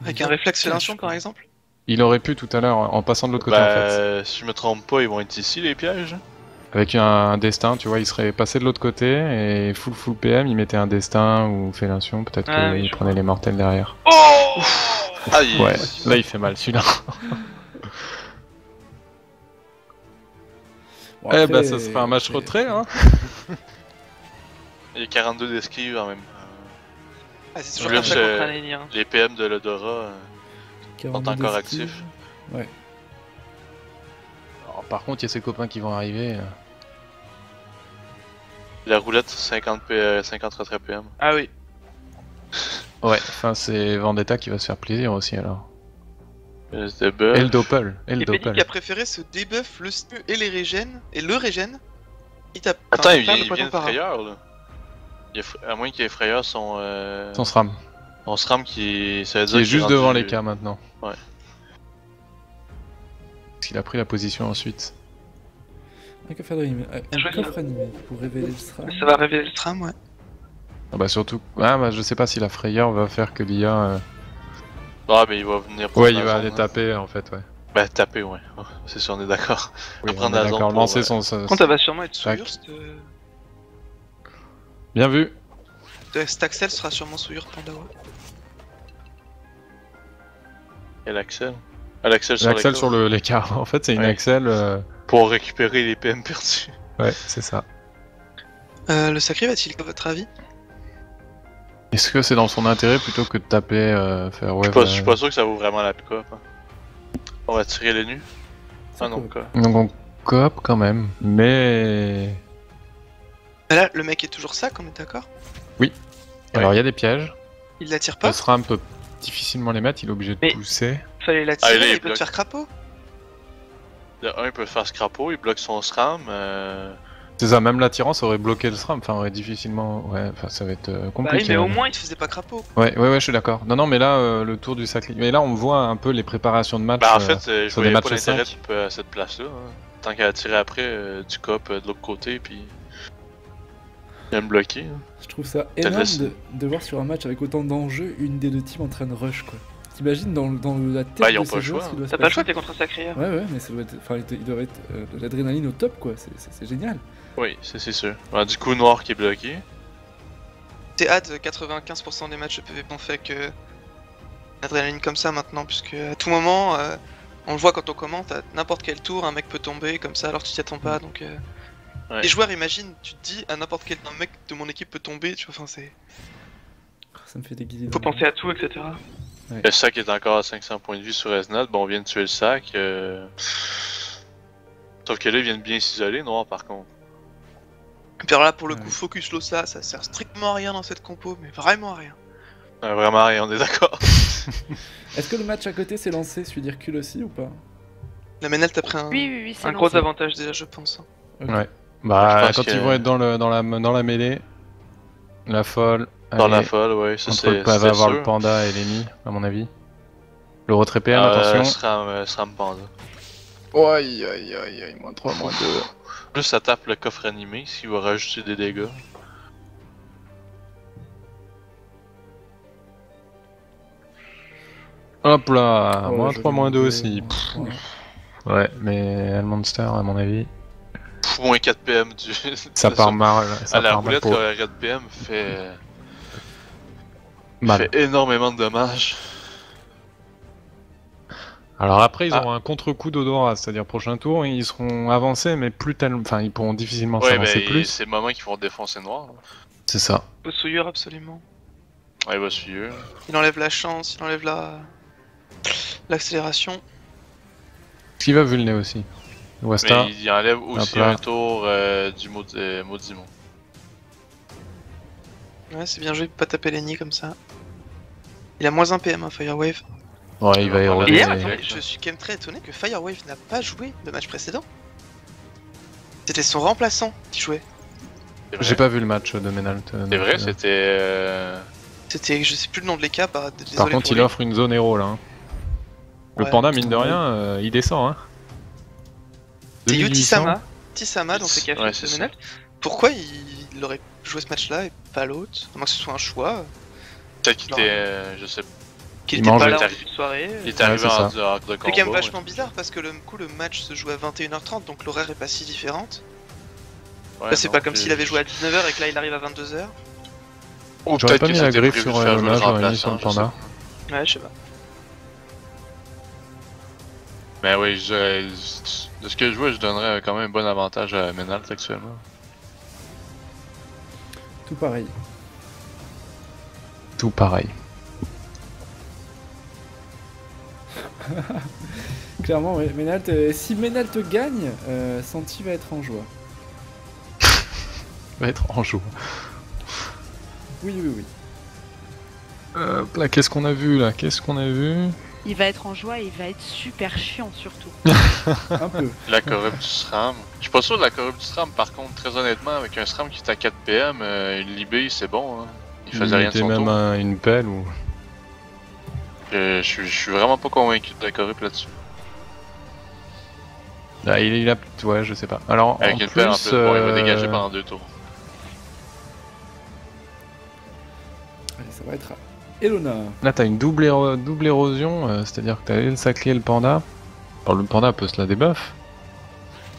Avec un réflexe sélection par exemple. Il aurait pu tout à l'heure, en passant de l'autre côté en fait. Bah, si je me trompe pas, ils vont être ici les pièges. Avec un destin, tu vois, il serait passé de l'autre côté et full PM, il mettait un destin ou félation, peut-être Ah oui, qu'il je prenait les mortels derrière. Oh Ah, Ouais, là il fait mal celui-là. Bon, Eh après, bah ça serait un match c'est- retrait, hein. Il y a 42 d'esquive en même. Ah, c'est toujours Là, comme ça c'est- contre un ennemi. Hein. Les PM de l'Odora. 42 sont encore d'esquive. actifs. Ouais. Alors, par contre, il y a ses copains qui vont arriver. La roulette, 50 retrait PM. Ah oui. Ouais, enfin c'est Vendetta qui va se faire plaisir aussi alors. C'était buff. Et le Doppel, et le Et Penny Doppel. qui a préféré se débuff le stun et les régènes, et le régène. Il tape. Attends, enfin, il pas vient, le il poison vient de para. frayeur là. À moins qu'il y ait frayeur son. Son SRAM, Son SRAM qui. Ça veut qui dire est qu'il juste rendu- devant les cas maintenant. Ouais. Parce qu'il a pris la position ensuite. Un coffre animé, joué, un coffre animé pour révéler le SRAM. Ça va révéler le tram, ouais. Ah bah surtout, ah bah je sais pas si la frayeur va faire que l'IA... Ah, mais il va venir prendre Ouais, la il va zone, aller hein. taper en fait, ouais. Bah, taper, ouais. Oh, c'est sûr, on est d'accord. Oui, prendre on est la zone d'accord, pour, lancer son... Par contre, elle va sûrement être sous Tac. Urst. Bien vu. Staxel sera sûrement sous Urst Pandawa. Et l'Axel. L'Axel sur L'axel l'écart. sur l'écart. En fait, c'est une Ouais. Axel. Pour récupérer les PM perdus. Ouais, c'est ça. Le sacré va-t-il, à votre avis? Est-ce que c'est dans son intérêt plutôt que de taper faire ouais, Je suis pas sûr que ça vaut vraiment la pick-up. Hein. On va tirer les nus. Ça Ah non, coop. quoi. Donc on coop quand même, mais Mais là, le mec est toujours sac, on est d'accord? alors il y a des pièges. Il l'attire Le pas? SRAM peut difficilement les mettre, il est obligé de Mais- pousser. Fallait l'attirer, Ah, il est il peut te bloqué. faire crapaud. De un, il peut faire scrapo, il bloque son SRAM. C'est ça, même l'attirant ça aurait bloqué le SRAM, enfin aurait difficilement. Ouais, enfin ça va être Bah compliqué. oui, mais au même. moins il te faisait pas crapaud. Ouais, je suis d'accord. Non, mais là, le tour du sacré. Mais là, on voit un peu les préparations de match. Bah en fait, je sur des voyais pas matchs l'intérêt 5. à cette place-là. Hein. Tant qu'à tirer après, du cop de l'autre côté, puis. Il va me bloquer. Hein. Je trouve ça te énorme laisse. de voir sur un match avec autant d'enjeux une des deux teams en train de rush quoi. T'imagines dans la tête Bah, ils de ont ces pas le joueurs choix, ce qui doit se T'as pas le passer. choix, t'es contre sacré. Hein. Ouais, mais ça doit être, enfin, il doit être de l'adrénaline au top quoi. C'est génial. Oui, c'est sûr. Bah, du coup, noir qui est bloqué. T'es ad 95% des matchs de PvP ont fait que l'adrénaline comme ça maintenant, puisque à tout moment, on le voit quand on commente, à n'importe quel tour, un mec peut tomber comme ça alors que tu t'y attends pas. Donc Ouais. les joueurs imaginent, tu te dis à n'importe quel un mec de mon équipe peut tomber, tu vois. Enfin c'est, Ça me fait des guillis. faut penser à tout, etc. Le sac est encore à 500 points de vie sur Esnat. Bon, on vient de tuer le sac. Sauf que là, ils viennent bien s'isoler, noir par contre. Et puis alors là, pour le Ouais. coup, focus Losa, ça sert strictement à rien dans cette compo, mais vraiment à rien. Vraiment rien, on est d'accord. Est-ce que le match à côté s'est lancé, celui d'Hercule aussi ou pas? La Menel t'a pris un, Oui, c'est un gros lancé. avantage déjà, je pense. Ouais. Je Bah, pense quand que- ils vont être dans la mêlée, la folle. Dans la allez, folle, ouais, ça Entre le c'est va avoir sûr. le panda et l'ennemi, à mon avis. Le retrait PM, attention. SRAM panda. Aïe, moins 3, moins 2. Plus ça tape le coffre animé s'il va rajouter des dégâts. Hop là, Oh, moins joli 3, moins 2 deux, aussi. moins trois. Ouais, mais le Monster, à mon avis, Moins 4 PM du. ça part mal. Ça À la part mal roulette, pour le 4 PM fait mal. énormément de dommages. Alors après, ils Ah. auront un contre-coup d'odorat, c'est-à-dire prochain tour, ils seront avancés, mais plus tellement. Enfin, ils pourront difficilement Ouais, s'avancer mais plus. c'est le moment qu'ils vont défoncer noir. Là. C'est ça. Faut souillure absolument. Ouais, il va suivre. Il enlève la chance, il enlève l'accélération. Qui va vulner aussi. Wasta. Mais il enlève aussi Hop là. un tour du Maudimon. Ouais, c'est bien joué de pas taper les nids comme ça. Il a moins 1 PM, hein, Firewave. Ouais, il va Et Et éroder. hier, Ouais, attendez, ouais. je suis quand même très étonné que Firewave n'a pas joué le match précédent. C'était son remplaçant qui jouait. J'ai pas vu le match de Menalt. C'est vrai, c'était. C'était, je sais plus le nom de l'équipe, bah, désolé Par contre, pour il lui. offre une zone héros là. Hein. Le Ouais. panda, mine de rien, il descend. Hein. C'est 2800. Tisama, donc c'est qui a fait Ouais, ce c'est ça. Menel. Pourquoi il aurait joué ce match-là et pas l'autre? À moins que ce soit un choix. Peut-être qu'il était. Je sais. Qu'il Il était mange pas le là en tarif. début de soirée. Il est arrivé c'est en ça. dehors de combat. C'est quand même ouais. vachement bizarre parce que le match se joue à 21h30 donc l'horaire est pas si différente. Ouais, Là c'est non, pas comme s'il avait joué à 19h et que là il arrive à 22h. Ou J'aurais peut-être pas que mis la c'était griffe prévu sur de faire le jouer le match, j'aurais mis sur remplaçant, le je sais panda. pas. Ouais, je sais pas. Mais oui, de ce que je vois, je donnerais quand même un bon avantage à Menalt actuellement. Tout pareil. Tout pareil. Clairement, ouais. Menalt, si Menalt gagne, Santi va être en joie. Va être en joue. Oui. Là, qu'est-ce qu'on a vu là? Qu'est-ce qu'on a vu? Il va être en joie et il va être super chiant surtout. Un peu. La corrupte du SRAM. Je suis pas sûr de la corrupte du SRAM, par contre, très honnêtement, avec un SRAM qui est à 4 PM, une Libé c'est bon. Hein. Il faisait rien de son même tour. une pelle ou. Je suis vraiment pas convaincu de la corrupte là-dessus. Ah, il a. Ouais, je sais pas. Alors, Avec en une plus, pelle en plus, bon, il va dégager pendant 2 tours. Allez, ça va être à Elona. là, t'as une double érosion, c'est-à-dire que t'as le sacré et le panda. Alors, le panda peut se la débuff.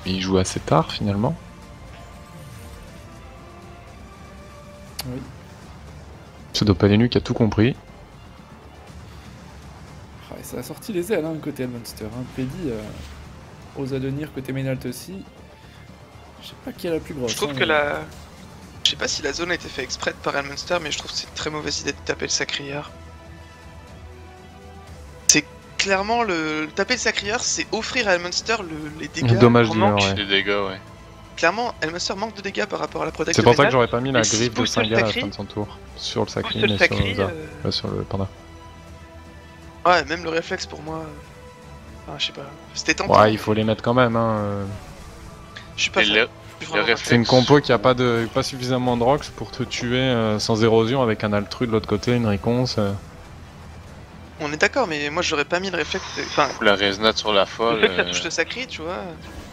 Mais il joue assez tard finalement. Oui. Ce Dopalenu qui a tout compris. Ah, et Ça a sorti les ailes, côté Elmonster. Pedi ose advenir côté Maynalt aussi. Je sais pas qui est la plus grosse. Je trouve que la... Je sais pas si la zone a été faite exprès par Elmonster, mais je trouve que c'est une très mauvaise idée de taper le Sacrieur. C'est clairement le taper le Sacrieur, c'est offrir à Elmonster les dégâts. Dommage en du manque. ouais. Les dégâts, ouais. Clairement, Elmonster manque de dégâts par rapport à la protection. C'est pour ça que j'aurais pas mis la Et si griffe de pousse le Singa à la Sacri, fin de son tour. Sur le Sacri, pousse le mais Sacri, sur le panda. Ouais, même le réflexe pour moi. Enfin, je sais pas. C'était tentant. Ouais, il faut les mettre quand même. Je suis pas Et fan. le Je suis vraiment réflexe- C'est une compo qui a pas suffisamment de rocks pour te tuer sans érosion avec un Altru de l'autre côté, une réponse. On est d'accord, mais moi j'aurais pas mis le réflexe. Enfin, La résonate sur la folle. le fait que ça touche le Sacri, tu vois.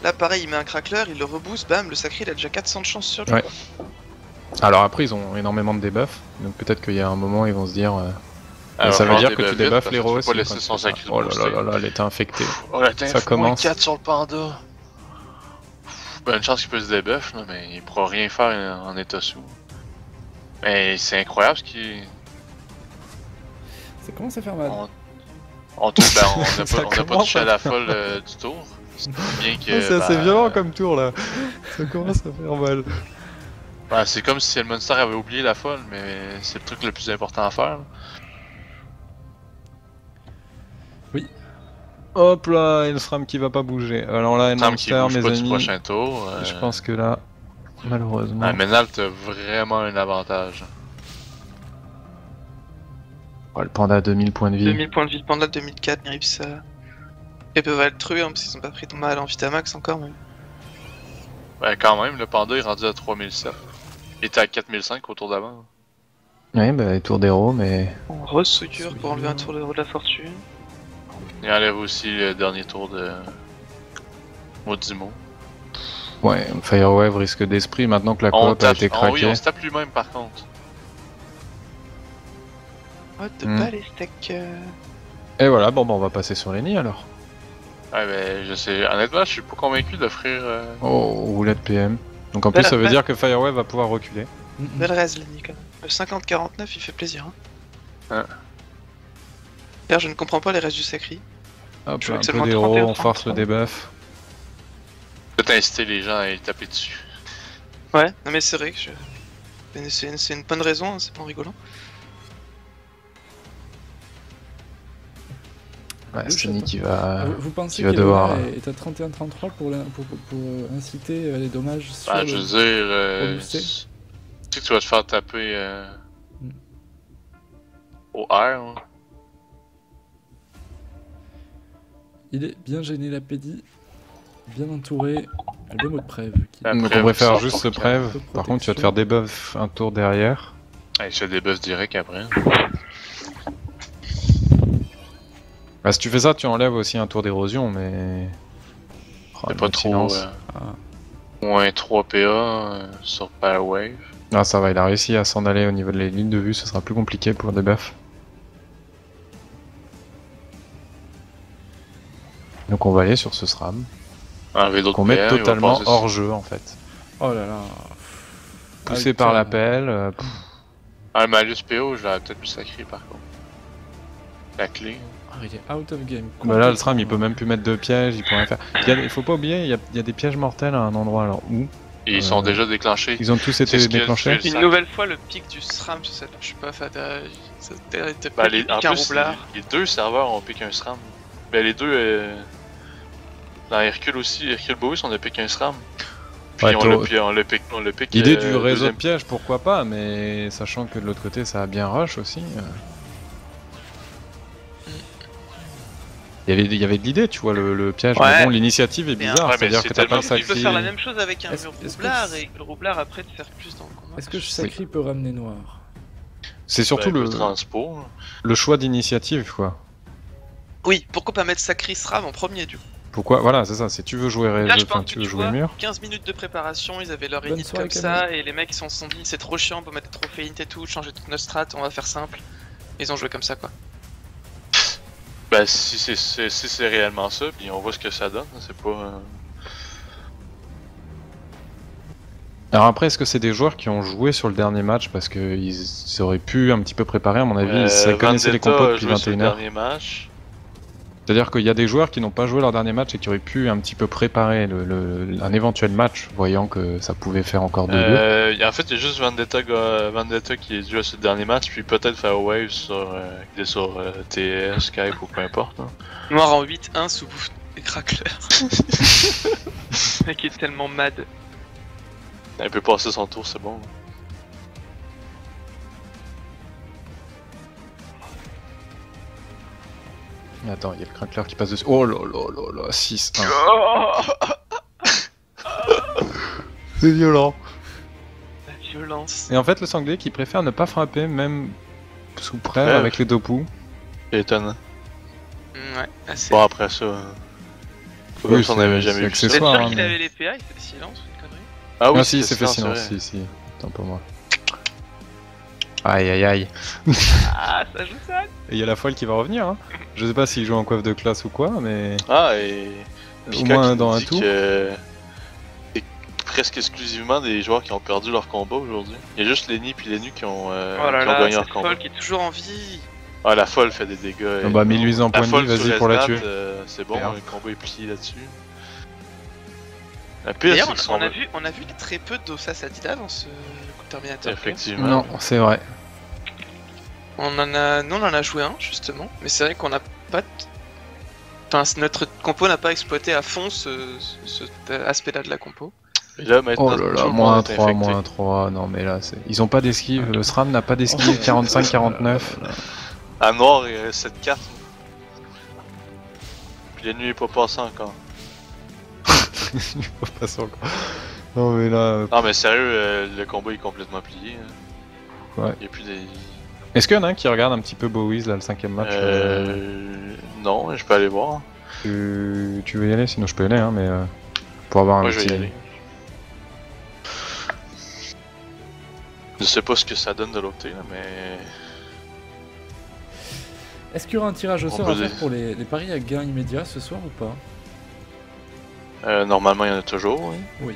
Là, pareil, il met un crackler, il le reboost, bam, le Sacri il a déjà 400 de chance sur lui. Ouais. Quoi. Alors après, ils ont énormément de debuffs, donc peut-être qu'il y a un moment, ils vont se dire. Alors, ça veut dire des que tu vite, débuffes parce l'héros tu aussi. peux pas laisser quand son tu fais ça. Sacri Oh là là booster. là là, elle était infectée. Oh la Ça commence. 4 sur le panda. Ben, une chance qu'il peut se débuff, là, mais il pourra rien faire en état sous. Mais c'est incroyable ce qui. Ça commence à faire mal. On tourne, ben, on n'a Ça pas, pas commence touché à à la folle du tour. Bien que. C'est assez ben, violent comme tour là. Ça commence à faire mal. Ben, c'est comme si le monster avait oublié la folle, mais c'est le truc le plus important à faire. Là. Hop là, et le SRAM qui va pas bouger. Alors là, Sam qui Monster, bouge mes pas du amis. prochain tour. Je pense que là, malheureusement. Menalt a vraiment un avantage. Oh, le panda a 2000 points de vie. 2000 points de vie de panda, 2004, ils ça. Ils peuvent être trués, parce qu'ils ont pas pris de mal en Vitamax encore, même. Ben, quand même, le panda est rendu à 3007. Il était à 4005 au tour d'avant. Ouais, bah, tour d'héros, mais. On re-souillure pour enlever un tour de la fortune. Il enlève aussi le dernier tour de. Maudimo. Ouais, Firewave risque d'esprit maintenant que la coop a été Ah oui, craquée. on se tape lui-même par contre. Oh, de Hmm. pas les stacks. Et voilà, bon, bah, on va passer sur les nids alors. Ouais, ben, je sais. Honnêtement, je suis pas convaincu d'offrir. Oh, roulette PM. Donc en plus, Belle- ça veut belle- dire que Firewave va pouvoir reculer. Belle raise, Lenny, quand même. Le 50-49, il fait plaisir. Hein. Ouais. D'ailleurs, je ne comprends pas les restes du Sacri. Hop, Je un vois que peu seulement d'héros, 31, on force le 33. debuff. Peut-être inciter les gens à y taper dessus. Ouais, non mais c'est vrai que c'est une bonne raison, hein, c'est pas en rigolant. Ouais, Le c'est chat, Nick qui va. Vous pensez tu vas qu'Elona devoir, est à 31-33 pour inciter les dommages sur Ben, le... je veux dire. rebooster. Tu sais que tu vas te faire taper. Hmm. Au R. Hein. Il est bien gêné la pédie, bien entouré. Le mot de prêve. Qui... Ah, Donc Prêve, on préfère sans juste ce protection. prêve. Peu Par contre, tu vas te protection. faire debuff un tour derrière. Ouais, je fais des buffs directs après. Bah, si tu fais ça, tu enlèves aussi un tour d'érosion, mais. Oh, C'est le pas mode trop. silence. Ah. Moins 3 PA sur Firewave. Ah, ça va, il a réussi à s'en aller au niveau de les lignes de vue, ce sera plus compliqué pour le debuff. Donc on va aller sur ce SRAM, Enlever d'autres qu'on met PA, il va totalement passer hors jeu en fait. Oh là là. Poussé Ah, par putain. l'appel, Ah, le malus PO, je l'aurais peut-être plus sacré par contre. La clé. Ah, il est out of game. bah là le SRAM il peut même plus mettre de pièges, il peut rien faire. Il faut pas oublier, il y a des pièges mortels à un endroit, alors où Et ils sont déjà déclenchés. ils ont tous C'est été ce que déclenchés. tu fais. Une nouvelle fois, le pic du SRAM sur cette. Je suis pas fan. T'as Ben, pas les, en piqué un plus, roublard. les deux serveurs ont piqué un SRAM. Ben, les deux. Dans Hercule aussi, Hercule Bois, on a piqué un SRAM. Puis Ouais, on le pique. L'idée du réseau deuxième- de pièges, pourquoi pas, mais sachant que de l'autre côté ça a bien rush aussi. Il y avait de l'idée, tu vois, le piège. Ouais. Mais bon, l'initiative est Mais bizarre, ouais, mais c'est-à-dire c'est que t'as pas le tellement Tu peux sacré. faire la même chose avec un Est-ce- mur est-ce que roublard c'est- et que le roublard après te faire plus dans le combat. Est-ce que Sacri peut ramener noir? C'est surtout Ben, le transport. le choix d'initiative, quoi. Oui, pourquoi pas mettre Sacri SRAM en premier du coup. Pourquoi Voilà, c'est ça. Si tu veux jouer Là, réseau, je enfin, pense tu que veux tu jouer vois, mur. 15 minutes de préparation, ils avaient leur Bonne init soirée, comme ça, et les mecs ils se sont dit c'est trop chiant, on peut mettre des trophées init et tout, changer toute notre strat, on va faire simple. Ils ont joué comme ça quoi. Ben, si c'est réellement ça, puis on voit ce que ça donne, c'est pas. Alors après, est-ce que c'est des joueurs qui ont joué sur le dernier match parce qu'ils auraient pu un petit peu préparer, à mon avis, ils connaissaient les Vendetta compos a depuis joué sur le 21h. dernier match. C'est-à-dire qu'il y a des joueurs qui n'ont pas joué leur dernier match et qui auraient pu un petit peu préparer un éventuel match, voyant que ça pouvait faire encore 2-2. En fait, il y a juste Vendetta qui est dû à ce dernier match, puis peut-être faire Wave sur TS, Skype ou peu importe. Hein. Noir en 8-1 sous bouffe des cracklers. Le mec est tellement mad. Il peut passer son tour, c'est bon. Attends, il y a le crackler qui passe dessus. Oh là là là là, 6-1. C'est violent. La violence. Et en fait, le sanglier qui préfère ne pas frapper, même sous prêt Ouais. avec les deux poux. C'est étonnant. Ouais, assez. Bon, après ça. Comme si on n'avait jamais vu c'est ça. Vous êtes accessoire, sûr hein, qu'il mais- avait les PA, il fait des silences ou une connerie? Ah oui, Ah si, c'est fait sinon, silence, vrai. si. Attends pour moi. Aïe aïe aïe. Ah, ça joue ça. Et il y a la folle qui va revenir, hein. Je sais pas s'il joue en coiffe de classe ou quoi, mais... Ah, et. Au Pika moins qui dans nous un dit tour. que c'est presque exclusivement des joueurs qui ont perdu leur combat aujourd'hui. Il y a juste Lenny puis Lenny qui ont, Oh là qui ont là, gagné leur cette combat. folle qui est toujours en vie. Ah, la folle fait des dégâts. Ah bah, 1800 La points de folle vie, sur vas-y pour la Resnat, tuer. C'est bon, Merde. le combat est plié là-dessus. La pire, D'ailleurs, c'est qu'ils on sont. a vu très peu d'Ossas Adida dans ce Terminator. Effectivement. Non, c'est vrai. Nous on en a joué un justement, mais c'est vrai qu'on n'a pas. Enfin, notre compo n'a pas exploité à fond cet aspect-là de la compo. Et là, maintenant, Oh là tout là, le monde moins est 3, infecté. moins 3, non mais là, ils ont pas d'esquive, le SRAM n'a pas d'esquive, 45-49. À noir, il reste 7 cartes. Puis la nuit est pas passée encore. Il faut passer encore. Non mais là... Non, mais sérieux, le combat est complètement plié. Hein. Ouais. Il y a plus des. Est-ce qu'il y en a un qui regarde un petit peu Bowies, là, le 5ème match Non, je peux aller voir. tu veux y aller? Sinon je peux y aller, hein, mais... pour avoir un Moi, je vais petit... y aller. Je sais pas ce que ça donne de l'autre côté, là, mais. Est-ce qu'il y aura un tirage au On sort peut à faire dire. pour les paris à gain immédiat ce soir ou pas? Normalement, il y en a toujours. Oui. Oui.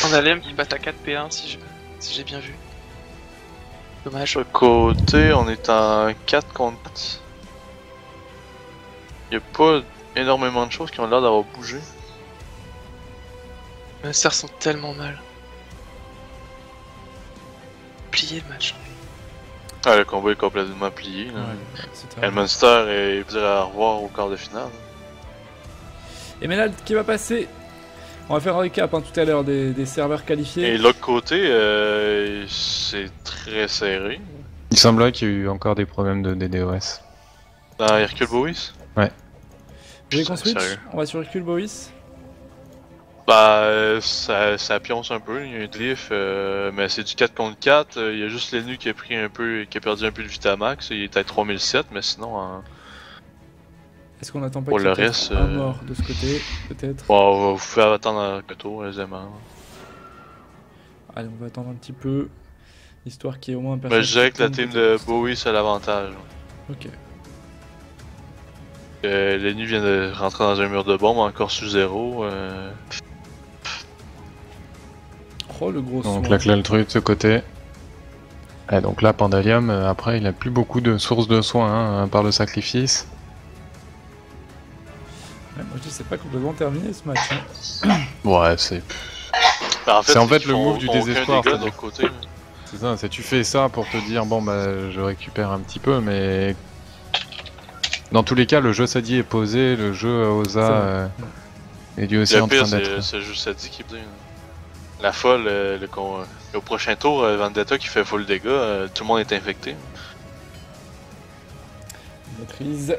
On a l'EM qui passe à 4 P1 si j'ai bien vu. Dommage. Sur le côté, on est en 4 contre 4. Il y a pas énormément de choses qui ont l'air d'avoir bougé. Les Munsters sont tellement mal. Plié le match. Ah, le combat est complètement plié. Là. Ouais, c'est Et le terrible. Munster est dire à revoir au quart de finale. Emerald qui va passer. On va faire un récap tout à l'heure des serveurs qualifiés. Et l'autre côté, c'est très serré. Il semblerait qu'il y ait eu encore des problèmes de DDoS. Dans Hercule Bois? Vous voulez qu'on switch? Sérieux. On va sur Hercule Bois. Bah, ça pionce un peu, il y a un glyph, mais c'est du 4 contre 4. Il y a juste Lennu qui a perdu un peu de Vitamax. Il est à 3007, mais sinon, Est-ce qu'on attend pas Pour qu'il y ait le peut-être reste, un mort de ce côté? Peut-être. bon, vous pouvez attendre un tour aisément. Allez, on va attendre un petit peu. Histoire qu'il y ait au moins un Mais personnage. je dirais qui que la tombe team peut-être. de Bowie c'est l'avantage. Ok. Lennu vient de rentrer dans un mur de bombe, encore sous 0. Oh, le gros Donc soin. là, le truc de ce côté. Et donc là, Pandalium, après, il a plus beaucoup de sources de soins, hein, par le sacrifice. Ouais, moi je dis c'est pas complètement terminé ce match. Hein. Ouais, c'est... Bah, C'est en fait ils le font move du aucun désespoir, dégât de c'est-à-dire. l'autre côté. C'est ça, c'est tu fais ça pour te dire, bon bah, je récupère un petit peu, mais... Dans tous les cas, le jeu Sadi est posé, le jeu Oza est lui aussi Le en pire, train d'être... c'est juste ça dit qui dit. La folle, au prochain tour, Vendetta qui fait full dégâts, tout le monde est infecté. Maîtrise.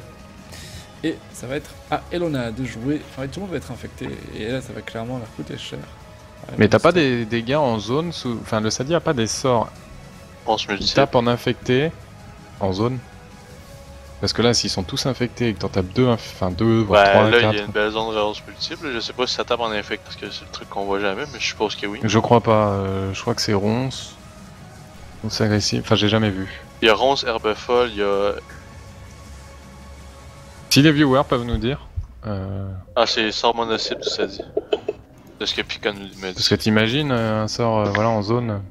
Et ça va être à Elona de jouer. Enfin, tout le monde va être infecté. Et là, ça va clairement leur coûter cher. Ouais, Mais t'as donc, pas c'est- des dégâts en zone sous... Enfin, le Sadi a pas des sorts. On se Il multiplie. tape en infecté, en zone. Parce que là, s'ils sont tous infectés et que t'en tapes deux, voire Ouais, 3, là, 4... il y a une belle zone de relance multiple. Je sais pas si ça tape en infect parce que c'est le truc qu'on voit jamais, mais je suppose que oui. Je crois pas, je crois que c'est ronce. Ou c'est agressif, enfin j'ai jamais vu. Il y a Ronce, Herbe Folle, il y a. Si les viewers peuvent nous dire. Ah, c'est sort monocycle, ça dit. De ce que Picon me Parce dit. que t'imagines un sort voilà, en zone.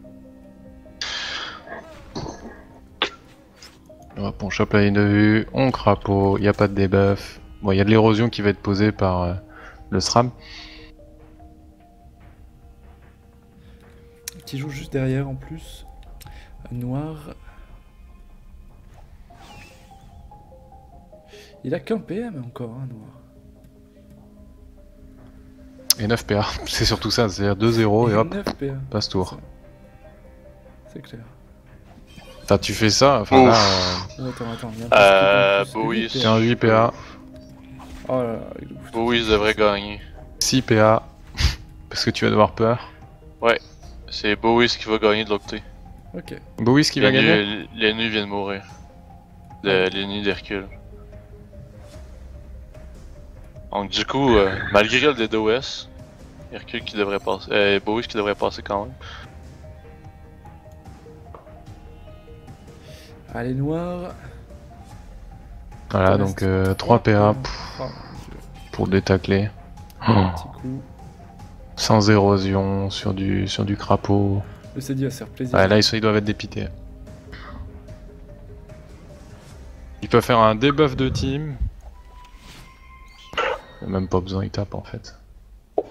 Hop, on chope la ligne de vue, on crapaud, il n'y a pas de debuff. Bon, il y a de l'érosion qui va être posée par le SRAM. Qui joue juste derrière en plus. Noir. Il a qu'un PM encore, hein, Noir. Et 9 PA, c'est surtout ça, c'est-à-dire 2-0 et hop, 9 PA. passe tour. C'est clair. Enfin, tu fais ça, enfin là, Oh, attends, il y a un Bowie, c'est un 8 PA, Oh là là, il est ouf. Bowie devrait gagner. 6 PA, parce que tu vas devoir peur. C'est Bowie qui va gagner de l'autre côté. Ok. Bowie qui va gagner. L'ennemi vient de mourir. L'ennemi d'Hercule. Donc du coup, malgré le DDoS, Hercule qui devrait passer, Bowie qui devrait passer quand même. Allez, Noir. Voilà, donc 3 PA Oh, mon Dieu. pour détacler. Un petit coup. Sans érosion, sur du crapaud. Le CD va se faire plaisir. Ouais, là ils doivent être dépités. Ils peuvent faire un debuff de team. Il y a même pas besoin, ils tapent en fait. Il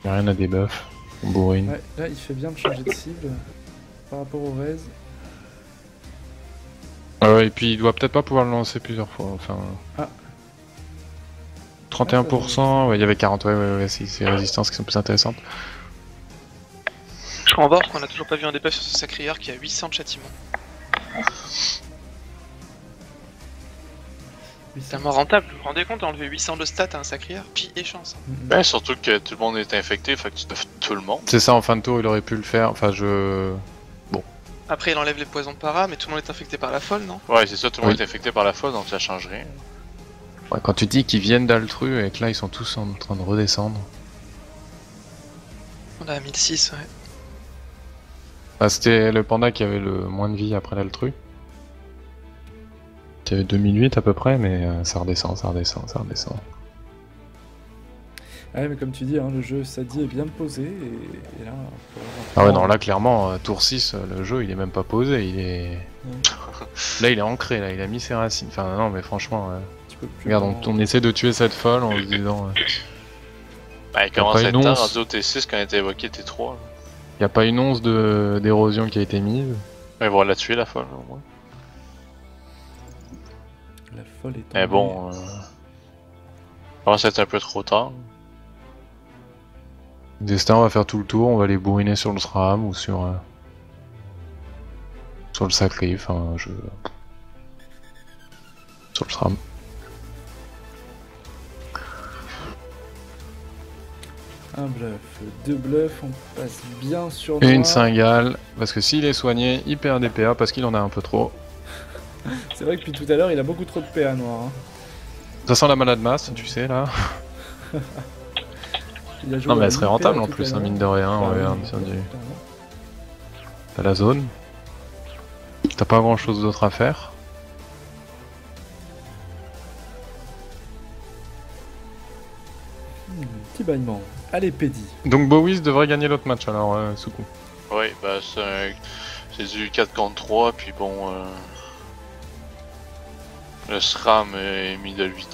n'y a rien à debuff. On bourrine. Ouais, là, il fait bien de changer de cible par rapport au Rez. Ouais, et puis il doit peut-être pas pouvoir le lancer plusieurs fois. Enfin. Ah. 31%, ouais, il y avait 40, ouais, c'est ces résistances qui sont plus intéressantes. Je crois en bord qu'on a toujours pas vu un debuff sur ce sacrieur qui a 800 de châtiment. C'est tellement rentable, vous vous rendez compte d'enlever 800 de stats à un sacrieur? Pi et chance. Ben surtout que tout le monde est infecté, fait que tu deves tout le monde. C'est ça, en fin de tour, il aurait pu le faire. Enfin, Après il enlève les poisons de para, mais tout le monde est infecté par la folle, non? Ouais, c'est ça, tout le monde Oui. est infecté par la folle, donc ça change rien. Ouais, quand tu dis qu'ils viennent d'Altru et que là ils sont tous en train de redescendre. On a 1006, ouais. Ah, c'était le panda qui avait le moins de vie après l'Altru. Qui avait 2008 à peu près, mais ça redescend, ça redescend, ça redescend. Ouais, mais comme tu dis, hein, le jeu Sadi est bien posé et là. Ah ouais, non, là clairement, tour 6, le jeu il est même pas posé, il est. Là il est ancré, là il a mis ses racines. Enfin, non, mais franchement. Tu peux plus Regarde, vraiment- on essaie de tuer cette folle en se disant. Ben, il commence pas à être une temps, once. rendu au T6 quand il était évoqué T3. Y a pas une once d'érosion qui a été mise. Ils vont la tuer la folle au moins. La folle est Mais bon, commence à être un peu trop tard. Destin, on va faire tout le tour, on va les bourriner sur le SRAM ou sur le sacré, enfin sur le SRAM. Un bluff, deux bluffs, on passe bien sur Et Noir. une cingale, parce que s'il est soigné, il perd des PA parce qu'il en a un peu trop. C'est vrai que depuis tout à l'heure, il a beaucoup trop de PA Noir. Hein. Ça sent la malade masse, tu sais là. Il a joué Non mais à elle serait 8 rentable PA en tout plus, à hein, l'heure. mine de rien, Ah oui, regarde, oui, sur du... clairement. T'as la zone. T'as pas grand chose d'autre à faire. Petit bâillement. Allez, Pédi. Donc Bowies devrait gagner l'autre match alors, Soukou. Oui, bah c'est du 4 contre 3, puis bon, le SRAM est mis de 8.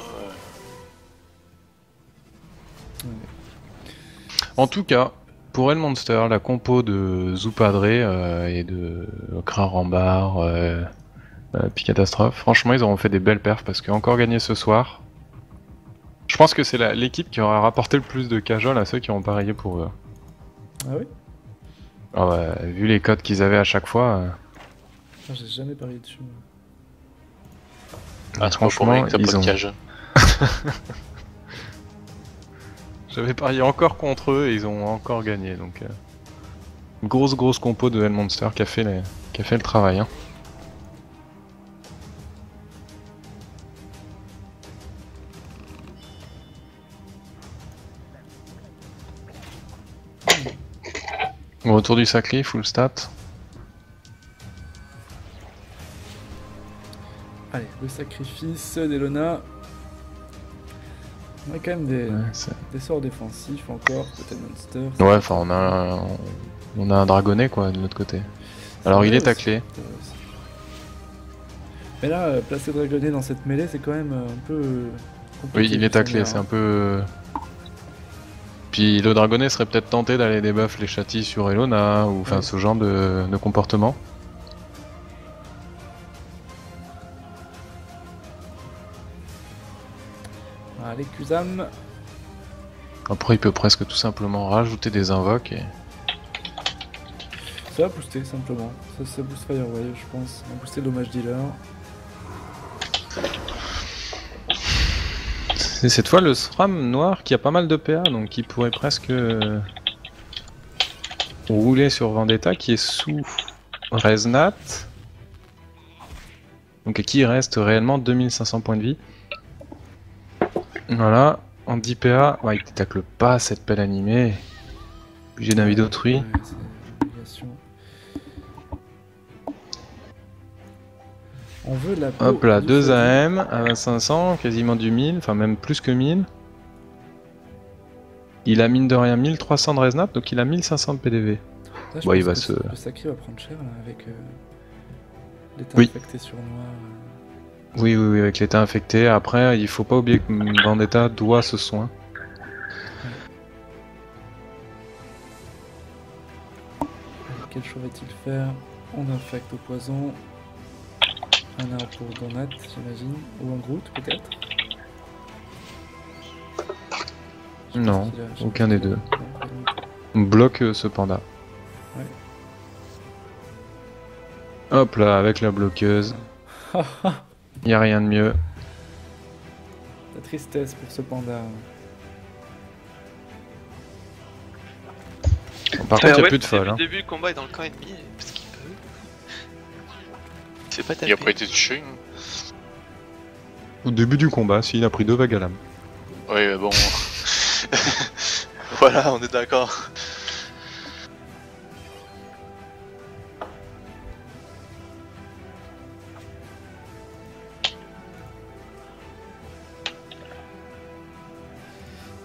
En tout cas, pour El Monster, la compo de Zoupadre et de Krarambar, puis Catastrophe, franchement ils auront fait des belles perfs parce qu'encore gagné ce soir. Je pense que c'est l'équipe qui aura rapporté le plus de cajole à ceux qui ont parié pour eux. Ah oui? Ah ouais, vu les codes qu'ils avaient à chaque fois, Ah, j'ai jamais parié dessus. Ah, c'est pas pour rien que t'as ils pas de ont... cage. J'avais parié encore contre eux et ils ont encore gagné, donc... Une grosse compo de El Monster qui a fait le travail. Hein. Au retour du sacré, full stat. Allez, le sacrifice d'Elona. On a quand même des sorts défensifs encore, peut-être Monster. Ouais, enfin on a un dragonnet quoi de l'autre côté. Alors il est taclé. Mais là, placer Dragonnet dans cette mêlée, c'est quand même un peu... Oui, compliqué, il est ça taclé, m'a- c'est un peu... Puis le dragonnet serait peut-être tenté d'aller débuff les châtis sur Elona, ou enfin Ouais. ce genre de comportement. Allez, Kuzam. Après, il peut presque tout simplement rajouter des invoques et... Ça va booster, simplement. Ça booste Firewave, je pense. On va booster le dommage dealer. C'est cette fois le SRAM noir qui a pas mal de PA, donc il pourrait presque rouler sur Vendetta qui est sous Reznat. Donc à qui il reste réellement 2500 points de vie. Voilà, en 10 PA, ouais, il tacle pas cette pelle animée. Obligé d'un vide d'autrui. Ouais, c'est une obligation. On veut la peau Hop là, du 2 Freddy. AM à 500, quasiment du 1000, enfin même plus que 1000. Il a mine de rien 1300 de Reznat, donc il a 1500 de PDV. Là, je Ouais, il pense va que se- Le sacré va prendre cher, là, avec l'état Oui. infecté sur noir. Oui, avec l'état infecté. Après, il faut pas oublier que Vendetta doit ce soin. Allez, quel choix va-t-il faire? On infecte au poison. Un arbre pour Donat, j'imagine. Ou un Groot, peut-être? Je sais Non, pas s'il a- je sais aucun pas des s'il a- deux. non, pas du tout. On bloque ce panda. Ouais. Hop là, avec la bloqueuse. Y a rien de mieux. La tristesse pour ce panda. Par contre, y a plus de Depuis folle. le Hein. début, le combat est dans le camp ennemi parce qu'il peut. Il se fait pas taper. Il a pas été touché. Hein. Au début du combat, s'il a pris 2 vagues à lame. Oui, mais bon. Voilà, on est d'accord.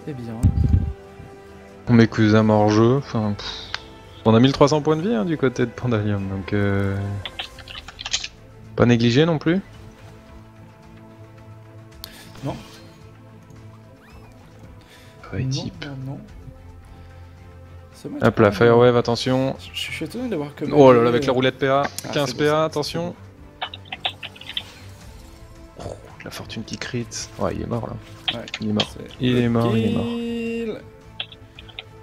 Eh bien, On met Kuzam hors jeu. Enfin, on a 1300 points de vie hein, du côté de Pandalium, donc pas négligé non plus. non. Ouais, non, type. non. Ce match, Hop là, quand même, Firewave, attention. Je suis étonné de voir que... Oh là là, avec la roulette PA. Ah, 15 c'est bon, PA, c'est attention. Oh, la fortune qui crit. Ouais, il est mort là. Ouais, Il est mort. c'est Il est le mort, il est mort. kill.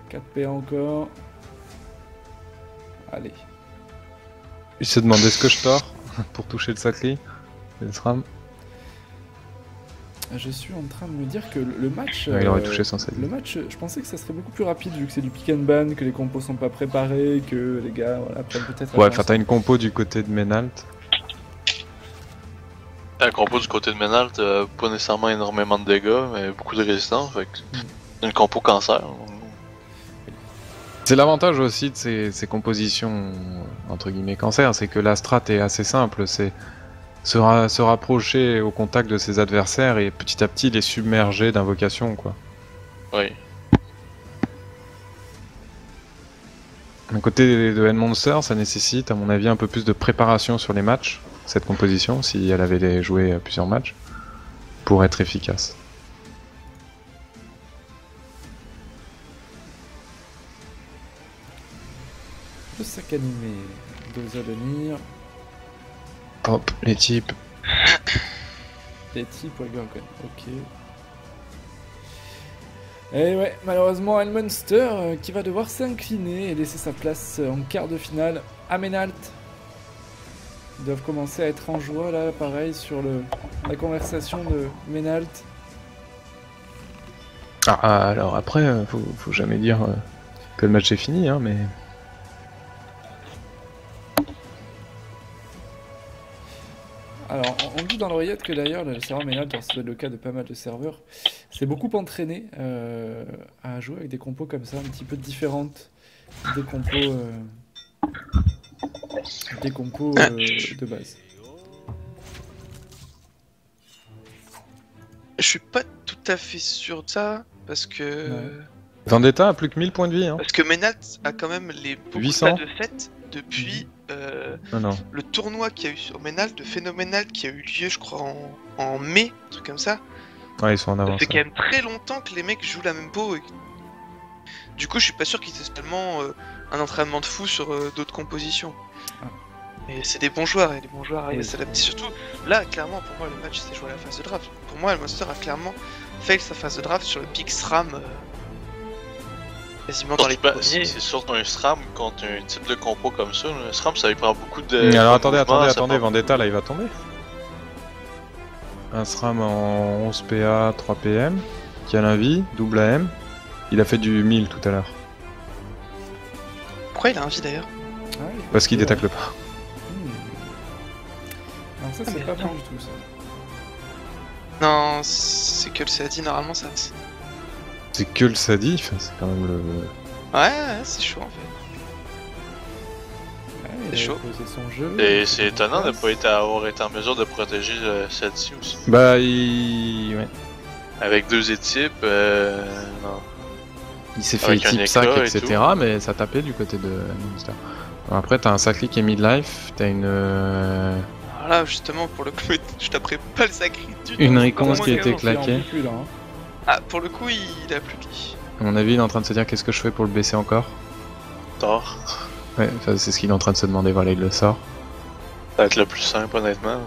4 PA encore. Allez. Il se demandait ce que je tords pour toucher le sacré. Le SRAM. Je suis en train de me dire que le match... Ouais, il aurait touché sans sacré. Le match, je pensais que ça serait beaucoup plus rapide vu que c'est du pick and ban, que les compos sont pas préparés, que les gars voilà, prennent peut-être... Ouais, la enfin chance. t'as une compo du côté de Menalt. Un compo du côté de Menalt, pas nécessairement énormément de dégâts, mais beaucoup de résistance. Fait que une compo cancer. C'est l'avantage aussi de ces compositions entre guillemets cancer, c'est que la strat est assez simple, c'est se rapprocher au contact de ses adversaires et petit à petit les submerger d'invocations quoi. Oui. D'un côté de N-Monster, ça nécessite à mon avis un peu plus de préparation sur les matchs, cette composition, si elle avait joué plusieurs matchs, pour être efficace. Le sac animé, Dosa Benir, Hop, les types. Letty pour Gorgon, ok. Et ouais, malheureusement, Elmunster qui va devoir s'incliner et laisser sa place en quart de finale à Menalt. Ils doivent commencer à être en joie là, pareil, sur la conversation de Menalt. Ah, alors après, faut jamais dire que le match est fini, hein, mais... Alors, on dit dans l'oreillette que d'ailleurs, le serveur Menalt, c'est le cas de pas mal de serveurs, s'est beaucoup entraîné à jouer avec des compos comme ça, un petit peu différentes des compos, de base. Je suis pas tout à fait sûr de ça parce que. Ouais. Vendetta a plus que 1000 points de vie, hein. Parce que Menat a quand même les beaucoup 800. de fête depuis Non. le tournoi qu'il y a eu au Ménal, de Phénoménal, qui a eu lieu, je crois, en mai, un truc comme ça. Ouais, ils sont en Ça avance. fait quand même très longtemps que les mecs jouent la même peau. Du coup, je suis pas sûr qu'ils aient tellement un entraînement de fou sur d'autres compositions. Et c'est des bons joueurs, et les bons joueurs arrivent à s'adapter. Surtout, là, clairement, pour moi, le match s'est joué à la phase de draft. Pour moi, le Monster a clairement fail sa phase de draft sur le pick SRAM. Quasiment dans les premiers. C'est surtout un SRAM contre un type de compo comme ça. Le SRAM, ça lui prend beaucoup de. Alors mouvements, ça attendez, prend- Vendetta là il va tomber. Un SRAM en 11 PA, 3 PM, qui a l'invie, double AM. Il a fait du 1000 tout à l'heure. Pourquoi il a envie d'ailleurs? Ah, oui, Parce qu'il c'est détacle vrai. pas. Non, ça c'est mais pas attends. bon du tout ça. Non, c'est que le CAD, normalement ça. C'est que le Sadi, enfin, c'est quand même le. Ouais, c'est chaud en fait. Ouais, C'est il a chaud. posé son jeu. Et c'est étonnant de ne pas avoir été en mesure de protéger celle-ci aussi. Bah, il. Ouais. Avec 2 équipes, non. Il s'est fait Avec un type éclat sac, et etc. Mais ça tapait du côté de Monster. Après, t'as un Sacri qui est mid-life, t'as une. Alors là, justement, pour le coup, je taperai pas le sacré du tout. Une c'est réponse pas qui a moins été grave. Il en claquée. peut plus, là, hein. Ah, pour le coup, il a plus de lit. À mon avis, il est en train de se dire qu'est-ce que je fais pour le baisser encore. Tard. Ouais, enfin, c'est ce qu'il est en train de se demander, voilà, il le sort. Ça va être le plus simple, honnêtement.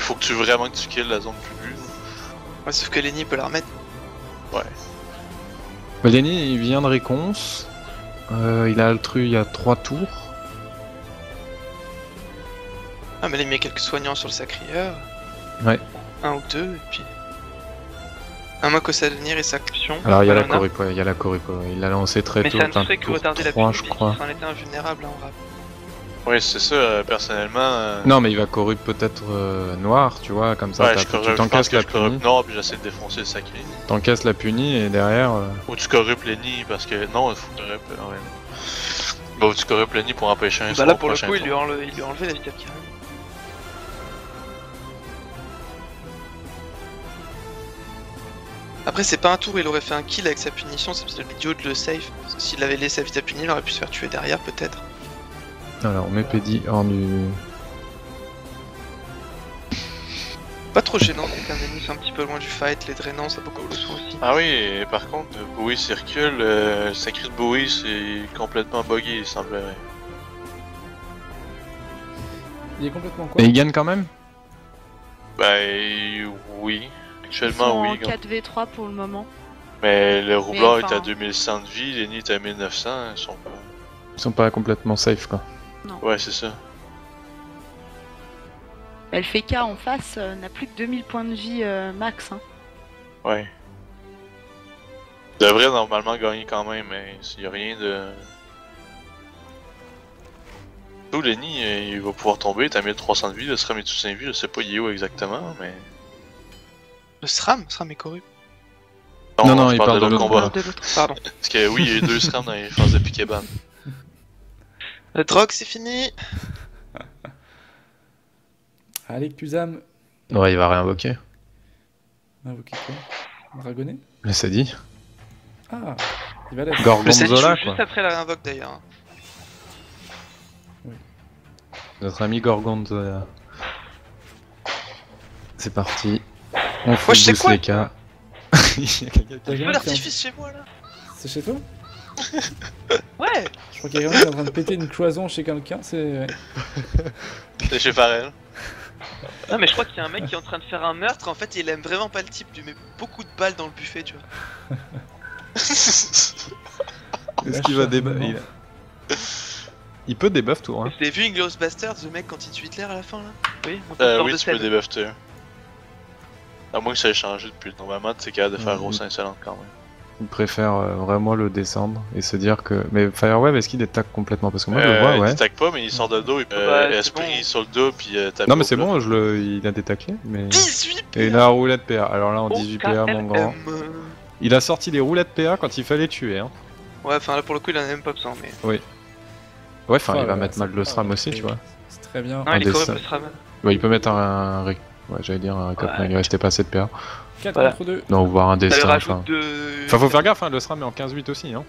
Faut que tu vraiment que tu kills la zone plus. Ouais, sauf que Lenny peut la remettre. Ouais. Lenny, il vient de réponse. Il a Altru il y a 3 tours. Ah, mais là, il met quelques soignants sur le sacrieur. Ouais. Un ou deux, et puis. Un mock au Salenir et sa caution. Alors il y a la Valona. Corripo, il l'a lancé très Mais tôt, ça ne un fait que tour retarder la 3 punition, je crois. puisqu'il s'en était invulnérable, hein, on rappelle. Oui, c'est ça, personnellement. Non mais il va corrup peut-être noir, tu vois, comme ça ouais, t'as- je corrupe, tu je pense t'encaisses que la je corrupe punie, Nord, puis j'essaie de défoncer le sacré. t'encaisses la punie et derrière... Ou tu corrupes Lenny, parce que non, il faut que tu corrupes. Ouais. Bah, ou tu corrupes Lenny pour empêcher un Bah sort là, pour le prochain coup, il tour. lui a enlevé la vitesse carrée. Après, c'est pas un tour où il aurait fait un kill avec sa punition, c'est peut-être l'idiot de le safe. Parce que s'il avait laissé la vitesse punie, il aurait pu se faire tuer derrière, peut-être. Alors on met Pédi hors du... Pas trop gênant qu'un ennemi soit un petit peu loin du fight, les drainants, ça beaucoup le sont aussi. Ah oui, et par contre, Bowie circule, le sacré de Bowie c'est complètement buggy, il semblerait. Il est complètement quoi? Et il gagne quand même? Ben oui, Ils sont actuellement en oui. 4v3 pour le moment. Mais le roublard est enfin- à 2100 de vie, Lenny est à 1900, ils sont pas. Ils sont pas complètement safe quoi. Ouais, c'est ça. Bah, le Feka en face n'a plus que 2000 points de vie max. Hein. Ouais. Il devrait normalement gagner quand même, mais s'il y a rien de. Tout Lenny, il va pouvoir tomber, t'as 1300 de vie, le SRAM est tout 5 vie, je sais pas il est où exactement, mais. Le SRAM est corru. Non, je il parle parle de de l'autre combat. De l'autre, pardon. Parce que oui, il y a eu 2 SRAM dans les phases de Pikeban. Le drogue, c'est fini. Allez, Kuzam. Ouais, il va réinvoquer. Invoquer quoi? Dragonnet? Mais c'est dit. Ah, il va l'être. Le Gorgonzola set joue quoi. juste après la invoque d'ailleurs. Notre ami Gorgonzola. C'est parti. On Moi, fout je sais boost quoi, les cas. Il y a quelqu'un qui- T'as Feu quelqu'un qui est en- d'artifice chez moi là. C'est chez toi? Ouais. Je crois qu'il y a quelqu'un qui est en train de péter une cloison chez quelqu'un, c'est... ouais. C'est chez Pharrell. Non mais je crois qu'il y a un mec qui est en train de faire un meurtre, en fait il aime vraiment pas le type, il lui met beaucoup de balles dans le buffet, tu vois. Est-ce qu'il va débuff il peut débuff tour hein. Vous avez vu Inglourious Basterds, le mec quand il tue Hitler à la fin là? Oui, on peut Oui, de tu peux scène. débuffer. À moins que ça ait changé depuis. Normalement, tu es capable de faire grosse insolente quand même. Il préfère vraiment le descendre et se dire que... Mais Fireweb, est-ce qu'il détaque complètement? Parce que moi je le vois, Il ouais. détaque pas, mais il sort de dos, il peut c'est esprit bon. sur le dos, puis taper. Non mais c'est au plat. bon, il a détaclé, mais... 18 Et il a la roulette PA. Alors là, en Oh, 18 PA, mon grand. KLM. Il a sorti les roulettes PA quand il fallait tuer, hein. Ouais, enfin là pour le coup il en a même pas besoin, mais. Ouais, enfin, Oh il là va là, mettre c'est Magle pas- Stram aussi, c'est- tu vois. C'est très bien. Non, il est dessin. correct, le SRAM. Ouais, il peut mettre Ouais, j'allais dire un récap, mais il restait pas assez de PA. 4 Voilà. contre 2. Non, ou voir un Ça lui destin, rajoute enfin... de. Enfin, faut faire gaffe, hein, le SRAM est en 15-8 aussi, hein.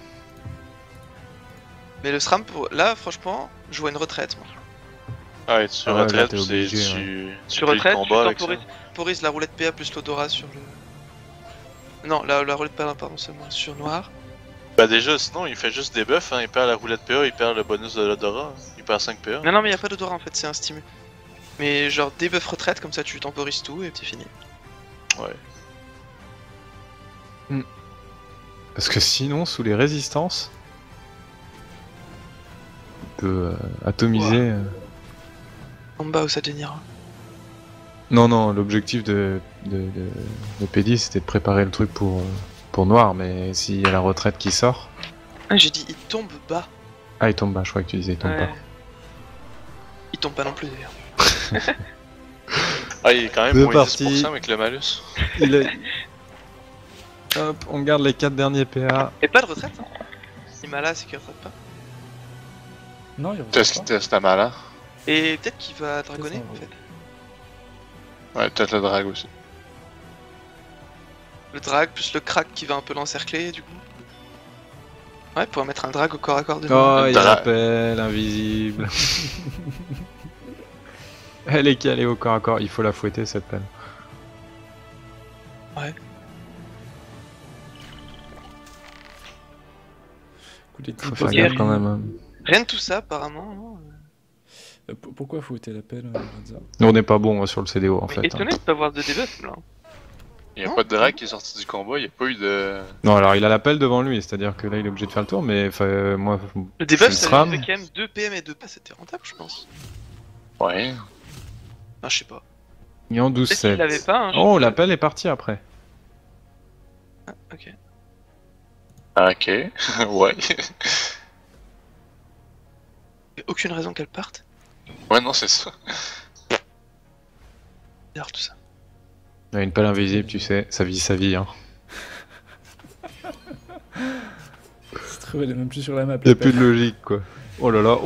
Mais le SRAM, là franchement, je vois une retraite moi. Ouais, tu Ah ouais, là, retraites, t'es puis obligé, tu Tu plies le retraites, tu combat avec ça. temporises la roulette PA plus l'odorat sur le... Non, la roulette PA, pardon, seulement sur noir. Bah déjà, sinon, il fait juste des buffs, hein. Il perd la roulette PA, il perd le bonus de l'odorat. Hein. Il perd 5 PA. Non, mais y a pas d'odorat en fait, c'est un stimu. Mais genre debuff retraite, comme ça tu temporises tout et c'est fini. Ouais. Parce que sinon, sous les résistances, il peut atomiser. En bas où ça dénira. Non, l'objectif de PD c'était de préparer le truc pour noir, mais s'il y a la retraite qui sort. Ah, j'ai dit il tombe bas. Ah, il tombe bas, je crois que tu disais il tombe Ouais. pas. Il tombe pas non plus d'ailleurs. Ah, il est quand même C'est moins parti. 10% avec le malus. Il est... Hop, on garde les 4 derniers PA. Et pas de retraite hein. Il m'a là, c'est qu'il retraite pas. Non, il Qu'est-ce revient qui c'était malin? Et peut-être qu'il va dragonner ça, en ouais. fait. Ouais, peut-être le drag aussi. Le drag plus le crack qui va un peu l'encercler du coup. Ouais, pour mettre un drag au corps à corps de Oh, il Dra- appelle, invisible. Elle est calée au corps à corps, il faut la fouetter cette pelle. Écoute, les Faut types, faire Ok. gaffe quand même. Hein. Rien de tout ça apparemment. Non. Pourquoi fouetter l'appel, Radza? Nous, on n'est pas bon sur le CDO en Mais fait. Hein. étonné de pas avoir de debuff là. Il y a Non, pas de drag qui est sorti du combat, il y a pas eu de. Non, alors il a l'appel devant lui, c'est-à-dire que là il est obligé de faire le tour, mais moi. Le debuff le ça SRAM. lui fait quand même 2 PM et 2 pas, c'était rentable je pense. Ouais. Ah, je sais pas. Il est en Peut-être qu'il 12-7. l'avait pas. Hein, je Oh, sais pas. l'appel est parti après. Ah, ok. Ok. Ouais. Y a aucune raison qu'elle parte. Ouais, non, c'est ça. Bizarre tout ça. Il a une pelle invisible, tu sais, ça vit sa vie. Hein. Se trouve, elle est même plus sur la map. Il n'y a plus de logique quoi. Oh là là.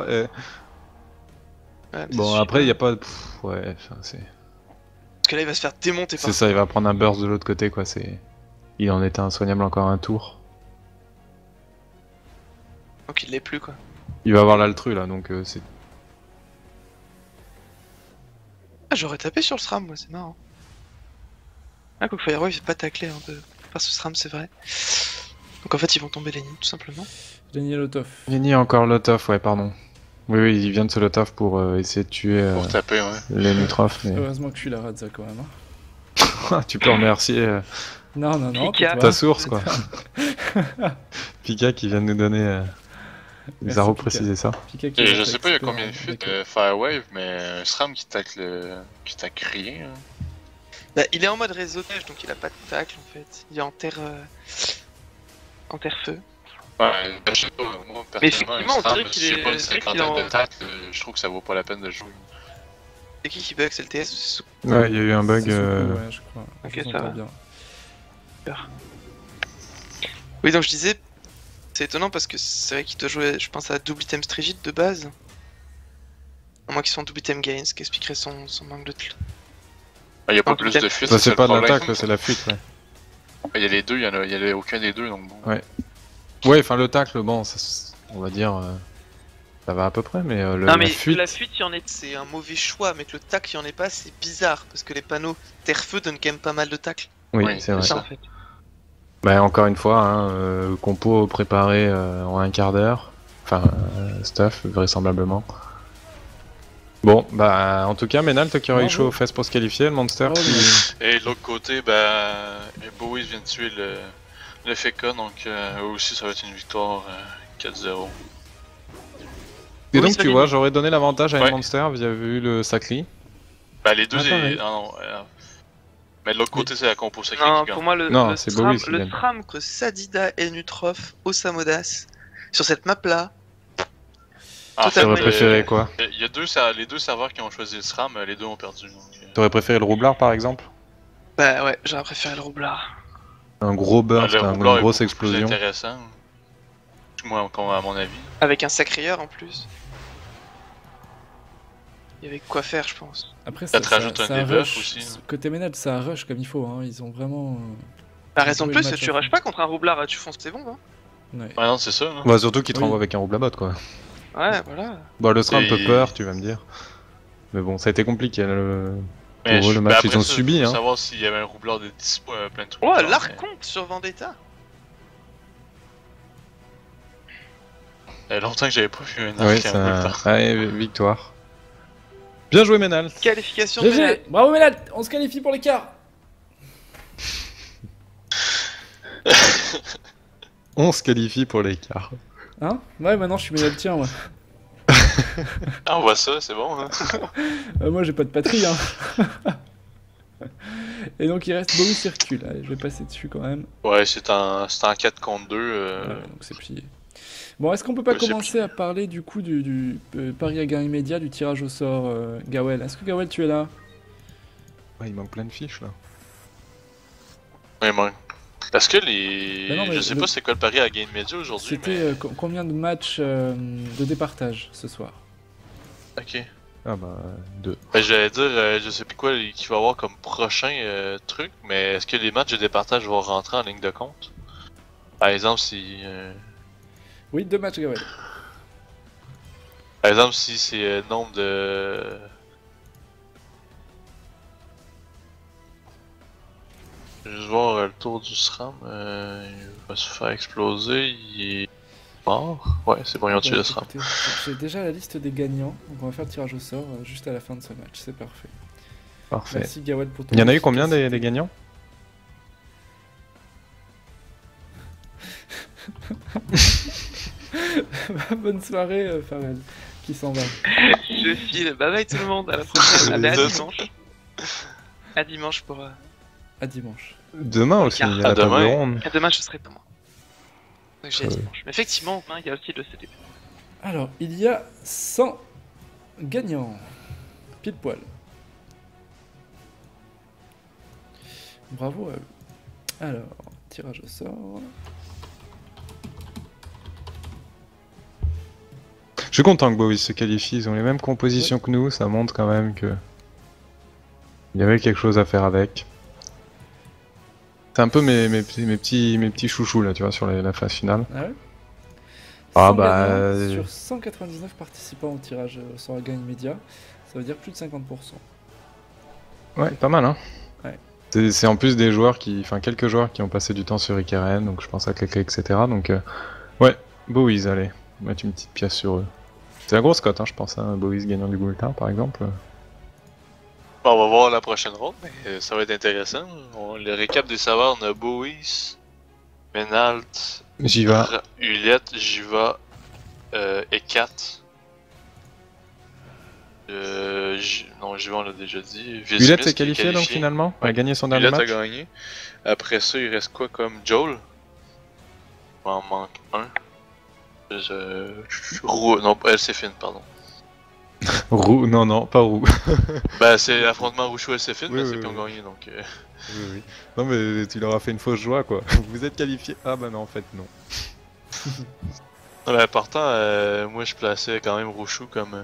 Eh. Ouais, mais Bon, ça après il suffit n'y a pas. Pff, ouais, enfin, c'est. Parce que là il va se faire démonter par C'est ça, il va prendre un burst de l'autre côté quoi. C'est. Il en était insoignable encore un tour. Donc il l'est plus quoi. Il va avoir l'altru là, donc c'est. Ah, j'aurais tapé sur le SRAM, moi, c'est marrant. Ah, quoique Firewave, il fait pas tacler un peu par ce SRAM, c'est vrai. Donc en fait, ils vont tomber les nids, tout simplement. Daniel Otov. Fini encore lot-off, ouais, pardon. Oui, il vient de se lot-off pour essayer de tuer Pour taper, ouais. les Nutrof, mais. Heureusement que je suis la Radza quand même. Hein. Tu peux remercier Non, Pika. tais-toi. ta source quoi. Pika qui vient de nous donner. Il Merci, a Pika. reprécisé ça. Pika qui Et va je être sais pas, il y a expert combien de fuites avec- de Firewave, mais un SRAM qui tacle qui tacle rien. Hein. Bah, il est en mode réseautage, donc il a pas de tacle en fait. Il est en terre. En terre-feu. Ouais, ben, je sais pas, moi Mais personnellement, un effectivement, on SRAM, dirait qu'il si j'ai est- pas une c'est vrai qu'il cinquantaine est en- de tacle, je trouve que ça vaut pas la peine de jouer. C'est qui bug, c'est le TS ou c'est sous... Ouais, il y a eu un bug. C'est sous coup, ouais, je crois. Ok, Je vous ça entends va. bien. Oui, donc je disais, c'est étonnant parce que c'est vrai qu'il doit jouer, je pense, à double item Strigid de base. À moins qu'il soit en double item Gains, ce qui expliquerait son manque de Ah, il y a pas Non, plus peut-être. de fuites, Ça, c'est c'est pas le de problème. l'attaque, là, c'est la fuite, ouais. Il y a les deux, il y a aucun des deux, donc bon. Ouais, enfin, le tacle, bon, on va dire. Ça va à peu près, mais Non, la mais fuite. la fuite, il y en est, c'est un mauvais choix, mais que le tacle, il y en ait pas, c'est bizarre parce que les panneaux terre-feu donnent quand même pas mal de tacle. Oui, Oui, c'est vrai. C'est ça en fait. Bah, encore une fois, hein, compo préparé en un quart d'heure. Enfin, stuff, vraisemblablement. Bon, bah, en tout cas, Ménal, toi qui aurais eu Bravo. chaud aux fesses pour se qualifier, le Monster Bravo, qui. Ménal. Et de l'autre côté, ben, Bowie vient de tuer le Feka, donc eux aussi ça va être une victoire 4-0. Et Oui, donc, c'est tu validé. vois, j'aurais donné l'avantage à Ouais. un Monster via vu le Sacri. Ben les deux, Ah, pareil. non, mais de l'autre côté, c'est la compo sacrée Non, qui pour gagne. moi, Non, le c'est SRAM, Bowie qui le gagne. SRAM que Sadida et Nutrof, Osamodas, sur cette map-là, En fait, Totalement. T'aurais préféré quoi? il y a les deux serveurs qui ont choisi le SRAM, les deux ont perdu. Donc, T'aurais préféré le roublard par exemple? bah ouais, j'aurais préféré le roublard. Un gros burst, le une roublard est grosse beaucoup explosion. plus intéressant, du moins à mon avis. Avec un sacrieur en plus. Il y avait quoi faire, je pense. Après, Ça te rajoute un debuff rush. aussi, hein. Côté Ménal, ça rush comme il faut. Hein. Ils ont vraiment. Bah, J'ai raison de joué plus, le match tu à rushes fond. pas contre un roublard, tu fonces tes bombes. Hein. Ouais. Ouais, non, c'est ça. Hein. Bah, surtout qu'il te Oui. renvoie avec un roublabot quoi. Ouais, voilà. Bon, le sera un peu Et- peur, tu vas me dire. Mais bon, ça a été compliqué pour eux, le mais match, après ils ont ça, subi. faut Hein. savoir s'il y avait un roublard de 10 points, plein de trucs. Oh, genre, l'Arconte sur Vendetta. Longtemps que j'avais pas vu un Oui, arc un roublard. ouais, victoire. Bien joué, Ménal. Qualification de GG. Ménal. Bravo Ménal, on se qualifie pour l'écart. On se qualifie pour l'écart. Hein? Ouais, maintenant je suis Ménal, tiens, moi. Ah, on voit ça, c'est bon. Hein. Moi j'ai pas de patrie, hein. Et donc il reste Bowie Circule. Allez, je vais passer dessus quand même. Ouais, c'est en 4 contre 2. Ouais, donc c'est plié. Bon, est-ce qu'on peut pas Ouais, c'est commencer à parler du coup du pari à gain immédiat, du tirage au sort, Gawel? Est-ce que Gawel tu es là? Ouais, il manque plein de fiches là. Ouais, man. Est-ce que les. Mais non, mais je sais le- pas c'est quoi le pari à gain média aujourd'hui, C'était mais. combien de matchs de départage ce soir? Ok. Ah bah, 2. Ben, j'allais dire, je sais plus quoi qu'il va y avoir comme prochain truc, mais est-ce que les matchs de départage vont rentrer en ligne de compte? Par exemple, si. Oui, 2 matchs, Gawel. Par exemple, si c'est nombre de. Je vais juste voir le tour du SRAM. Il va se faire exploser. Il est mort. Ouais, c'est bon, ils ont tué le SRAM. Écoutez, j'ai déjà la liste des gagnants, donc on va faire le tirage au sort juste à la fin de ce match, c'est parfait. Parfait. Merci Gawel pour ton Il y en a eu combien efficacité. des gagnants? Bonne soirée, Farel, qui s'en va. Je file. Bye bye tout le monde. À la prochaine. Allez, à Deux. dimanche. À dimanche pour. À dimanche. Demain aussi, il y a À la table demain. ronde. À demain, je serai pas moi. Donc j'ai à Euh. dimanche. Mais effectivement, demain, il y a aussi le CDP. Alors, il y a 100 gagnants. Pile poil. Bravo à eux. Alors, tirage au sort. Je suis content que Bowie se qualifie, ils ont les mêmes compositions que nous, ça montre quand même que. Il y avait quelque chose à faire avec. C'est un peu mes petits chouchous là, tu vois, sur la phase finale. Ah ouais Ah 100 bah, gagnants sur 199 participants au tirage au sort à gain immédiat, ça veut dire plus de 50%. Ouais, pas mal hein. Ouais. C'est en plus des joueurs enfin quelques joueurs qui ont passé du temps sur Ikaren, donc je pense à Cléclé, etc. Donc ouais, Bowies, allez, mettre une petite pièce sur eux. C'est la grosse cote, hein, je pense, hein, Bowies gagnant du Goulta par exemple. Bon, on va voir la prochaine ronde, mais ça va être intéressant. Le récap des saveurs, on a Bowies, Menalt, Jiva, Hulette, Jiva, Ekat. Non, Jiva on l'a déjà dit. Will Hulette Smith s'est qui est qualifié donc finalement, a gagné son dernier Hulette a match. gagné. Après ça, il reste quoi comme Joel? Il m'en manque un. Non, Elsefin, pardon. Roux, non, pas Roux. Bah, c'est l'affrontement Rouchou-Elsefin, Oui, mais c'est oui, qui ont oui. gagné donc. Oui. Non mais tu leur as fait une fausse joie quoi. Vous êtes qualifié. Ah bah non en fait non. Non, mais pourtant, moi je plaçais quand même Rouchou comme.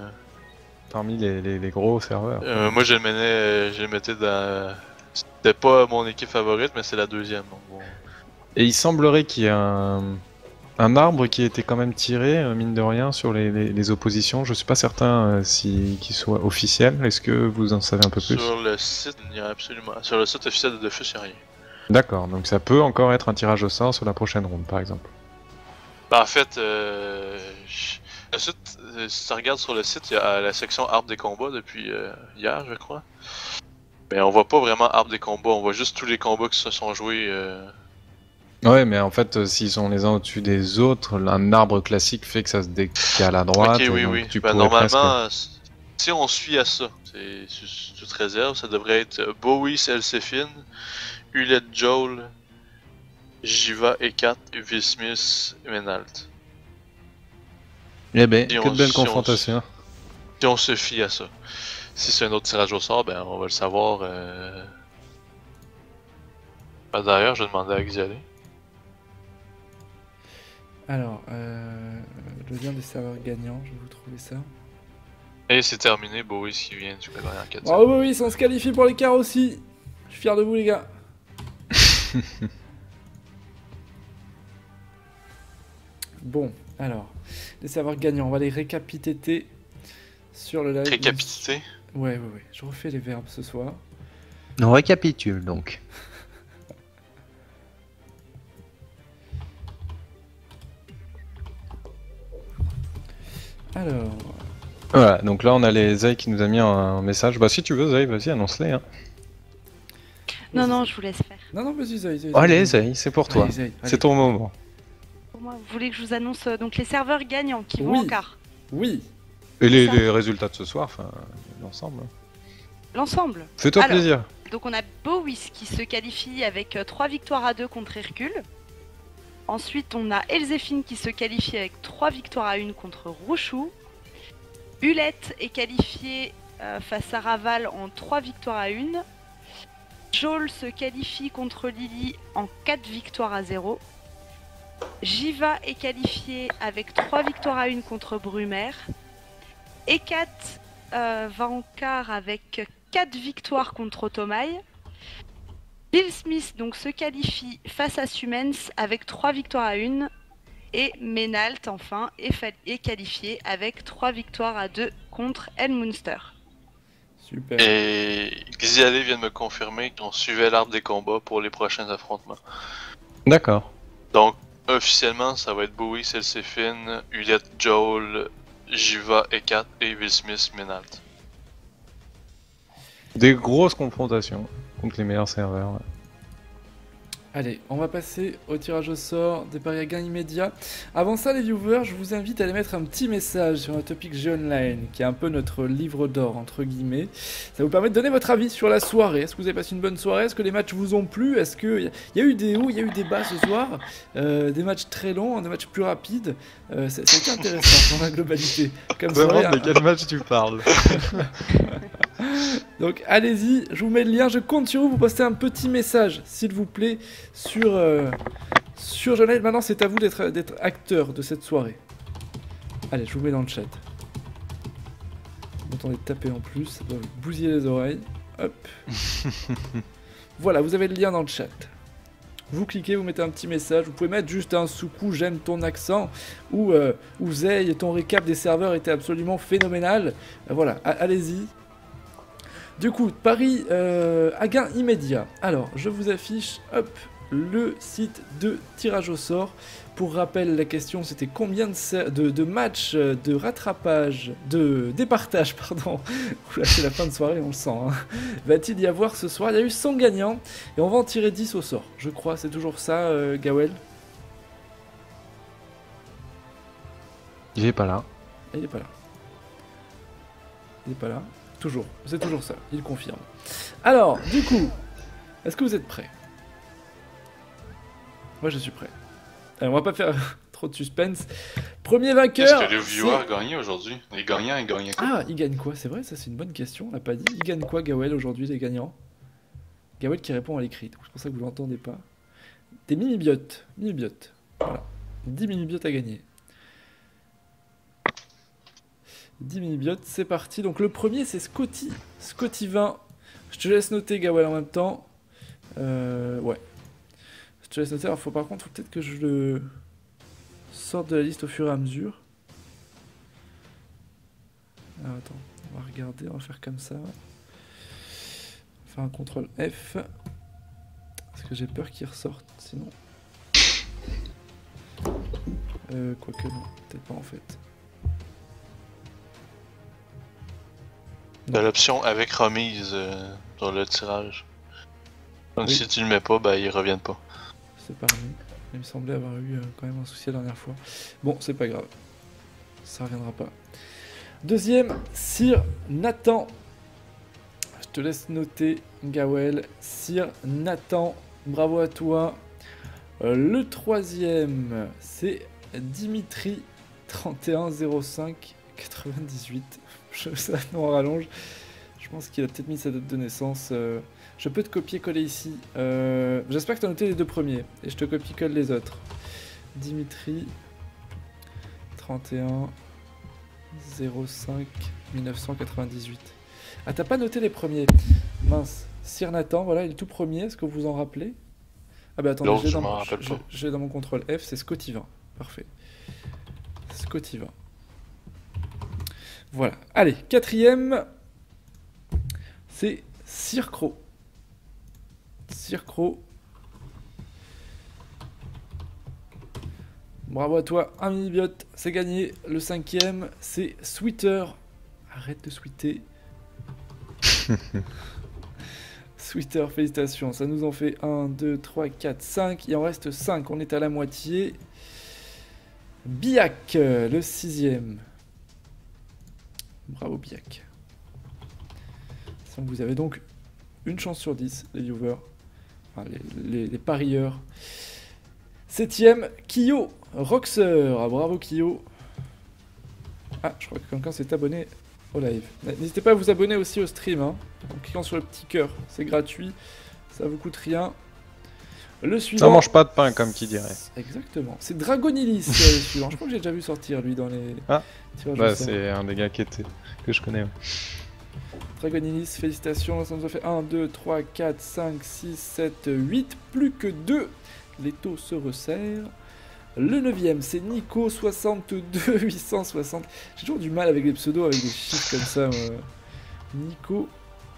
Parmi les gros serveurs. Moi je le mettais dans. C'était pas mon équipe favorite, mais c'est la deuxième. Donc bon. Et il semblerait qu'il y ait un arbre qui a été quand même tiré, mine de rien, sur les oppositions. Je suis pas certain qu'il soit officiel. Est-ce que vous en savez un peu plus? Sur le site, il y a absolument. Sur le site officiel de Dofus, il n'y a rien. D'accord, donc ça peut encore être un tirage au sort sur la prochaine ronde par exemple. Ben, en fait, le site, si tu regardes sur le site, il y a la section arbre des combats depuis hier, je crois. Mais on voit pas vraiment arbre des combats, on voit juste tous les combats qui se sont joués. Ouais, mais en fait, s'ils sont les uns au-dessus des autres, un arbre classique fait que ça se décale à droite. Ok, oui, donc oui. Tu Ben, pourrais presque- normalement, si on suit à ça, c'est sous toute réserve, ça devrait être Bowie, Elsefin, Hulette Joel, Jiva, Ekat, Will Smith, Menalt. Eh ben, Si que on- de belles si on- confrontations. Si on se fie à ça. Si c'est un autre tirage au sort, ben on va le savoir. Ben, d'ailleurs, je vais demander à Xialé. Alors, le lien des serveurs gagnants, je vais vous trouver ça. Et c'est terminé, Bowie qui vient du gagner en 4. Bravo, oui, on se qualifie pour l'écart aussi. Je suis fier de vous, les gars. Bon, Alors, les serveurs gagnants, on va les récapiter sur le live. Récapité. Ouais. Je refais les verbes ce soir. On récapitule donc. Alors, Voilà, donc là on a les Zay qui nous a mis un message. Bah si tu veux Zay, vas-y annonce-les. Hein. Non, je vous laisse faire. non, vas-y, Zay. Allez Zay, c'est pour toi. Allez, Zay, allez. C'est ton moment. Pour moi, vous voulez que je vous annonce donc les serveurs gagnants qui Oui. vont en quart. Oui. Et les, Ça. les résultats de ce soir, enfin l'ensemble. L'ensemble. Fais-toi Alors. plaisir. Donc on a Bowis qui se qualifie avec 3 victoires à 2 contre Hercule. Ensuite on a Elzéphine qui se qualifie avec 3 victoires à 1 contre Rouchou. Hulette est qualifiée face à Raval en 3 victoires à 1. Joel se qualifie contre Lily en 4 victoires à 0. Jiva est qualifiée avec 3 victoires à 1 contre Brumaire. Ekat va en quart avec 4 victoires contre Otomaï. Bill Smith donc se qualifie face à Sumens avec 3 victoires à 1. Et Menalt enfin est qualifié avec 3 victoires à 2 contre Elmunster. Super. Et Xiale vient de me confirmer qu'on suivait l'arbre des combats pour les prochains affrontements. D'accord. Donc, officiellement, ça va être Bowie, Elséphine, Hulette, Joel, Jiva, Ekat et Will Smith, Menalt. Des grosses confrontations contre les meilleurs serveurs. Ouais. Allez, on va passer au tirage au sort des paris à gain immédiat. Avant ça, les viewers, je vous invite à aller mettre un petit message sur notre topic G-Online, qui est un peu notre livre d'or, entre guillemets. Ça vous permet de donner votre avis sur la soirée. Est-ce que vous avez passé une bonne soirée? Est-ce que les matchs vous ont plu? Est-ce qu'il y a eu des hauts, il y a eu des bas ce soir? Des matchs très longs, des matchs plus rapides. C'était intéressant dans la globalité. Comme soirée, de quel match tu parles? Donc allez-y, je vous mets le lien, je compte sur vous, vous postez un petit message, s'il vous plaît, sur Genève. Maintenant c'est à vous d'être acteur de cette soirée. Allez, je vous mets dans le chat. Vous entendez taper en plus, ça doit vous bousiller les oreilles. Hop. Voilà, vous avez le lien dans le chat. Vous cliquez, vous mettez un petit message, vous pouvez mettre juste un sous-coup, j'aime ton accent, ou Zay, ton récap des serveurs était absolument phénoménal. Voilà, allez-y. Du coup, Paris à gain immédiat. Alors, je vous affiche, hop, le site de tirage au sort. Pour rappel, la question c'était combien de matchs de rattrapage, de départage, pardon. Oula, c'est la fin de soirée, on le sent. Hein. Va-t-il y avoir ce soir? Il y a eu 100 gagnants et on va en tirer 10 au sort. Je crois, c'est toujours ça, Gawel? Il est pas là. Il est pas là. Il est pas là. Toujours, c'est toujours ça, il confirme. Alors, du coup, est-ce que vous êtes prêts? Moi je suis prêt. Allez, on va pas faire trop de suspense. Premier vainqueur. Qu'est-ce que les viewers ont gagné aujourd'hui? Les gagnants, ils gagnent quoi? Ah, ils gagnent quoi? C'est vrai, ça c'est une bonne question, on l'a pas dit. Ils gagnent quoi, Gawel, aujourd'hui, les gagnants? Gawel qui répond à l'écrit, donc c'est pour ça que vous l'entendez pas. Des mini-biotes. Mini-biotes. Voilà. 10 mini-biotes à gagner. 10 mini-biotes, c'est parti. Donc le premier c'est Scotty. Scotty 20. Je te laisse noter, Gawel, en même temps. Ouais. Je te laisse noter. Alors par contre, faut peut-être que je le sorte de la liste au fur et à mesure. Alors attends, on va regarder, on va faire comme ça. On va faire un contrôle F. Parce que j'ai peur qu'il ressorte, sinon. Quoique non, peut-être pas en fait. T'as l'option avec remise sur le tirage. Donc Oui. si tu le mets pas, ben ils reviennent pas. C'est pas remis. Il me semblait avoir eu quand même un souci la dernière fois. Bon, c'est pas grave. Ça reviendra pas. Deuxième, Sir Nathan. Je te laisse noter, Gawel. Sir Nathan, bravo à toi. Le troisième, c'est Dimitri 3105 98. Ça nom rallonge. Je pense qu'il a peut-être mis sa date de naissance. Je peux te copier-coller ici. J'espère que tu as noté les deux premiers. Et je te copie-colle les autres. Dimitri 31 05 1998. Ah, t'as pas noté les premiers. Mince. Sir Nathan, voilà, il est tout premier. Est-ce que vous vous en rappelez? Ah bah attendez, L'autre, j'ai je dans, m'en rappelle pas. j'ai dans mon contrôle F, c'est Scotty 20. Parfait. que t'y vas. Voilà. Allez, quatrième, c'est Circro. Circro. Bravo à toi, un mini-biote, c'est gagné. Le cinquième, c'est Sweeter. Arrête de sweeter. Sweeter, félicitations. Ça nous en fait 1, 2, 3, 4, 5. Il en reste 5, on est à la moitié. Biak, le sixième. Bravo Biak. Vous avez donc une chance sur 10, les viewers. Enfin, les parieurs. Septième, Kyo, Roxer. Ah, bravo Kyo. Ah, je crois que quelqu'un s'est abonné au live. N'hésitez pas à vous abonner aussi au stream, hein, en cliquant sur le petit cœur. C'est gratuit, ça vous coûte rien. Le suivant... Ça mange pas de pain, comme qui dirait. Exactement. C'est Dragonilis, le suivant. Je crois que j'ai déjà vu sortir, lui, dans les... Ah, tirages bah au sort. c'est un des gars que je connais. Ouais. Dragonilis, félicitations. Ça nous a fait 1, 2, 3, 4, 5, 6, 7, 8. Plus que 2. Les taux se resserrent. Le 9ème, c'est Nico 62 860. J'ai toujours du mal avec les pseudos, avec des chiffres comme ça. Nico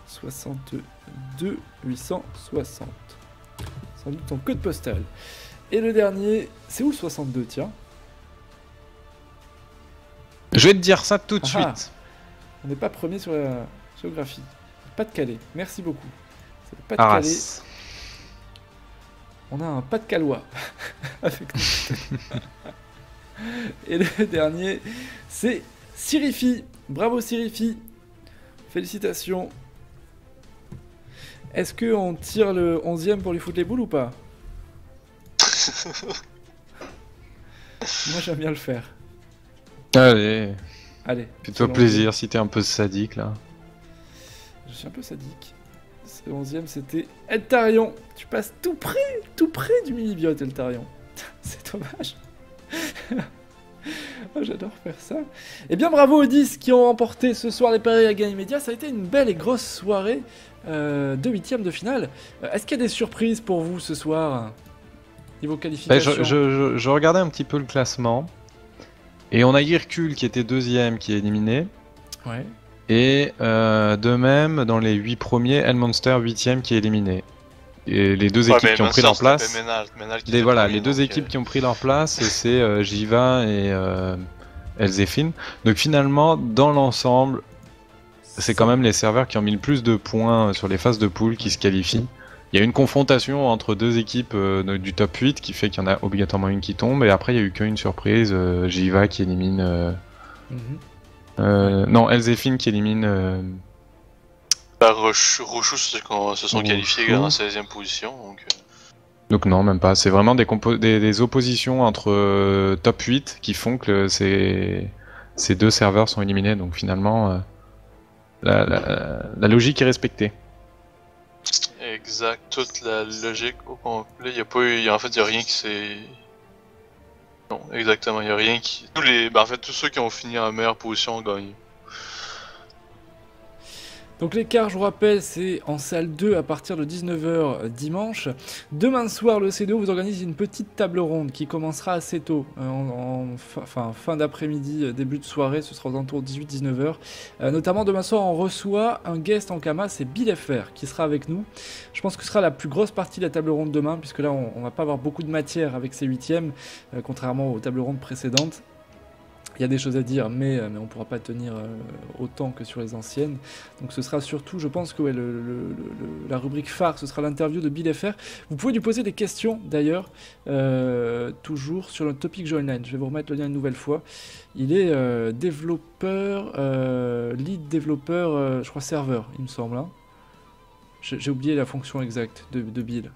62 860. Sans doute son code postal. Et le dernier, c'est où le 62, tiens? Je vais te dire ça tout de Ah, suite. on n'est pas premier sur la géographie. Pas de Calais, merci beaucoup. C'est pas de Calais. Arras. On a un pas de Calois avec nous. Et le dernier, c'est Sirifi. Bravo Sirifi. Félicitations. Est-ce qu'on tire le 11ème pour lui foutre les boules ou pas? Moi j'aime bien le faire. Allez, Allez. fais-toi c'est plaisir si t'es un peu sadique là. Je suis un peu sadique. Le 11ème c'était Eltarion. Tu passes tout près du mini-biote Eltarion. C'est dommage. Oh, j'adore faire ça. Et bien bravo aux 10 qui ont remporté ce soir les paris à Game Media. Ça a été une belle et grosse soirée de 8ème de finale. Est-ce qu'il y a des surprises pour vous ce soir? Niveau Bah, qualification. je regardais un petit peu le classement. Et on a Hercule qui était deuxième qui est éliminé. Ouais. Et de même, dans les 8 premiers, Elmonster 8ème qui est éliminé. Et les deux équipes qui ont pris leur place. Les deux équipes qui ont pris leur place, c'est Jiva et Elzéphine. Donc finalement, dans l'ensemble, c'est quand même les serveurs qui ont mis le plus de points sur les phases de poule qui se qualifient. Il y a une confrontation entre deux équipes du top 8 qui fait qu'il y en a obligatoirement une qui tombe. Et après, il y a eu qu'une surprise, Jiva qui élimine... non, Elzéphine qui élimine... Rochou se sont qualifiés en 16ème position. Donc non, même pas. C'est vraiment des oppositions entre top 8 qui font que ces deux serveurs sont éliminés. Donc finalement, la logique est respectée. Exact, toute la logique au complet. Il y a pas eu, en fait, il y a rien qui s'est... Non, exactement, il y a rien qui... tous ceux qui ont fini en meilleure position ont gagné. Donc l'écart, je vous rappelle, c'est en salle 2 à partir de 19h dimanche. Demain soir, le C2 vous organise une petite table ronde qui commencera assez tôt, fin d'après-midi, début de soirée, ce sera aux alentours de 18-19h. Notamment demain soir, on reçoit un guest en Kama, c'est BillFR qui sera avec nous. Je pense que ce sera la plus grosse partie de la table ronde demain, puisque là, on va pas avoir beaucoup de matière avec ces 8ème, contrairement aux tables rondes précédentes. Il y a des choses à dire, mais on ne pourra pas tenir autant que sur les anciennes. Donc ce sera surtout, je pense que ouais, la rubrique phare, ce sera l'interview de BillFR. Vous pouvez lui poser des questions, d'ailleurs, toujours sur le topic Joinline. Je vais vous remettre le lien une nouvelle fois. Il est développeur, lead développeur, je crois serveur, il me semble. Hein. J'ai oublié la fonction exacte de Bill.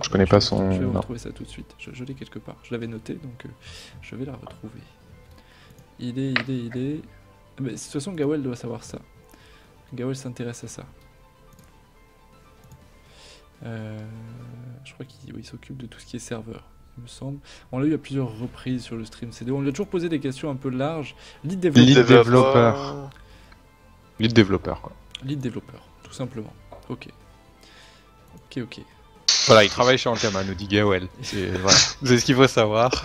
Je connais pas son... Je vais vous retrouver ça tout de suite. Je l'ai quelque part. Je l'avais noté, donc je vais la retrouver. Il est... Mais, de toute façon, Gawel doit savoir ça. Gawel s'intéresse à ça. Je crois qu'il s'occupe de tout ce qui est serveur, il me semble. On l'a eu à plusieurs reprises sur le stream CD. On lui a toujours posé des questions un peu larges. Lead développeur. Lead développeur, quoi. Lead développeur, tout simplement. Ok. Voilà, il travaille chez Ankama, nous dit Gawel. Voilà. C'est ce qu'il faut savoir.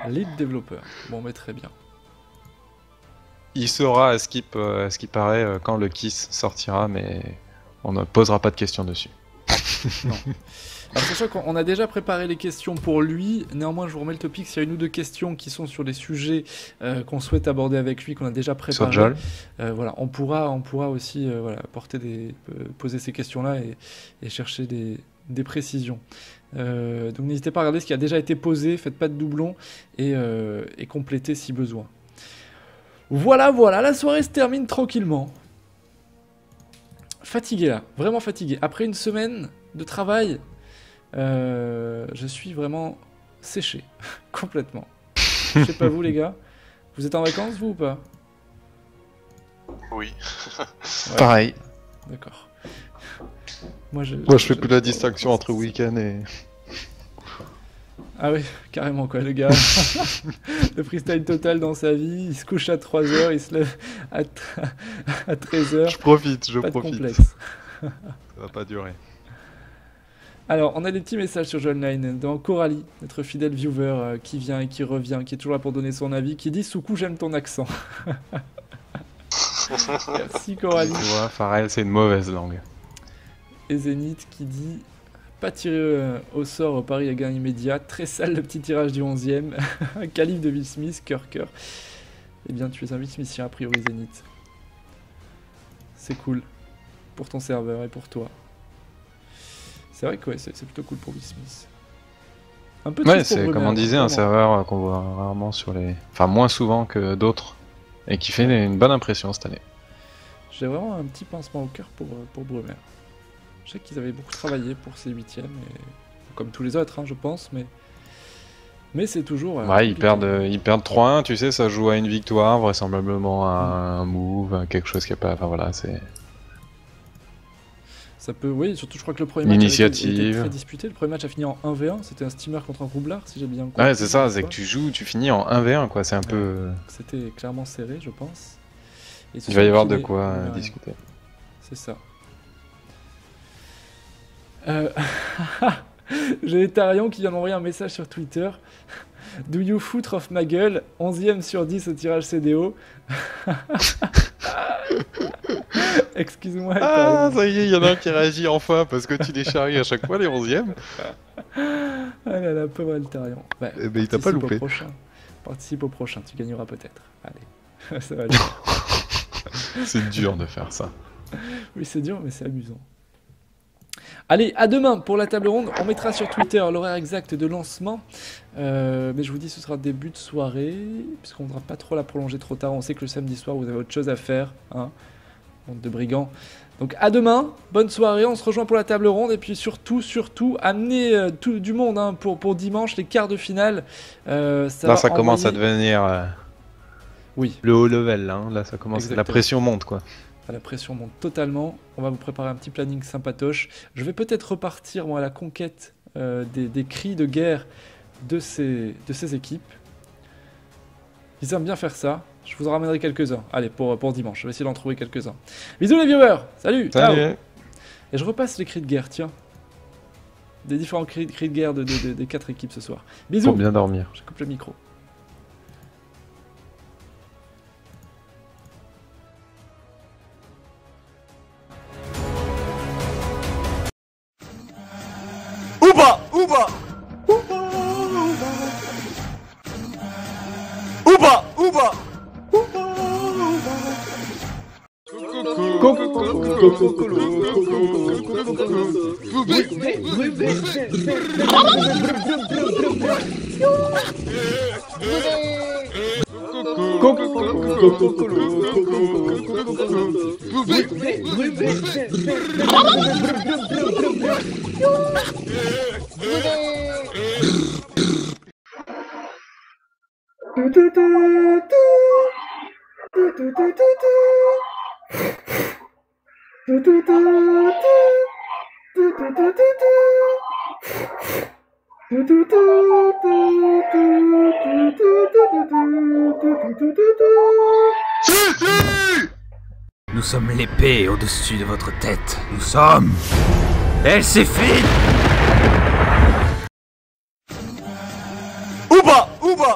Lead développeur. Bon, mais très bien. Il saura à ce qui paraît quand le Kiss sortira, mais on ne posera pas de questions dessus. Non. Alors, sachant qu'on a déjà préparé les questions pour lui, néanmoins je vous remets le topic, s'il y a une ou deux questions qui sont sur des sujets qu'on souhaite aborder avec lui, qu'on a déjà préparé, voilà, on pourra aussi voilà, poser ces questions-là et chercher des précisions. Donc n'hésitez pas à regarder ce qui a déjà été posé, faites pas de doublons et complétez si besoin. Voilà, la soirée se termine tranquillement. Fatigué là, vraiment fatigué. Après une semaine de travail, je suis vraiment séché, complètement. Je sais pas vous les gars, vous êtes en vacances vous ou pas? Oui. Ouais. Pareil. D'accord. Moi je fais plus la distinction entre week-end et... Ah oui, carrément quoi, le gars. Le freestyle total dans sa vie, il se couche à 3h, il se lève à 13h. Je profite. Pas de complexe. Ça va pas durer. Alors, on a des petits messages sur Jeu Online. Dans Coralie, notre fidèle viewer qui vient et qui revient, qui est toujours là pour donner son avis, qui dit « Soukou, j'aime ton accent ». Merci Coralie. Tu vois, Pharrell, c'est une mauvaise langue. Et Zénith qui dit « Pas tiré au sort, Paris à gain immédiat. Très sale le petit tirage du 11e. Un calife de Will Smith, cœur. Eh bien, tu es un Will Smithien a priori, Zénith. C'est cool. Pour ton serveur et pour toi. C'est vrai que ouais, c'est plutôt cool pour Will Smith. Un peu Ouais, triste pour c'est Brumer, comme on disait, un vraiment. serveur qu'on voit rarement sur les... Enfin, moins souvent que d'autres. Et qui fait une bonne impression cette année. J'ai vraiment un petit pincement au cœur pour Brumer. Je sais qu'ils avaient beaucoup travaillé pour ces 8e, et... comme tous les autres, hein, je pense, mais c'est toujours... Ouais, ils perdent 3-1, tu sais, ça joue à une victoire, vraisemblablement à un move, à quelque chose qui est pas... Enfin voilà, c'est... Ça peut, oui, surtout je crois que le premier match Initiative. était très disputé. Le premier match a fini en 1v1, c'était un steamer contre un roublard, si j'ai bien compris. Ouais, c'est ça, c'est que tu joues, tu finis en 1v1, quoi, c'est un peu... C'était clairement serré, je pense. Et Il va y avoir de ouais, quoi discuter. C'est ça. J'ai Tarion qui vient d'envoyer un message sur Twitter. Do you foutre off ma gueule? 11e sur 10 au tirage CDO. Excuse-moi. Ah, ça y est, il y en a un qui réagit enfin, parce que tu les charries à chaque fois, les 11e. Ah là là, pauvre Altarion. Bah, Eh ben, il t'a pas loupé. Participe au prochain, tu gagneras peut-être. Allez, ça va aller. C'est dur de faire ça. Oui, c'est dur, mais c'est amusant. Allez, à demain pour la table ronde. On mettra sur Twitter l'horaire exact de lancement. Mais je vous dis, ce sera début de soirée, puisqu'on ne voudra pas trop la prolonger trop tard. On sait que le samedi soir, vous avez autre chose à faire. Hein, bande de brigands. Donc à demain, bonne soirée. On se rejoint pour la table ronde. Et puis surtout, amenez du monde hein, pour dimanche, les quarts de finale. Ça commence à devenir oui. Le haut level. Là, hein. Là, ça commence. Exactement. La pression monte, quoi. La pression monte totalement. On va vous préparer un petit planning sympatoche. Je vais peut-être repartir moi, à la conquête des cris de guerre de ces équipes. Ils aiment bien faire ça. Je vous en ramènerai quelques-uns. Allez, pour dimanche. Je vais essayer d'en trouver quelques-uns. Bisous les viewers. Salut. Ciao. Et je repasse les cris de guerre, tiens. Des différents cris de guerre des 4 équipes ce soir. Bisous. Pour bien dormir. Je coupe le micro. Ouba! Ouba! Ouba! Ouba! Nous sommes l'épée au-dessus de votre tête. Nous sommes Elle s'effrite. Ouba, ouba.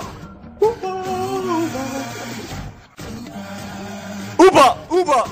Ouba, ouba.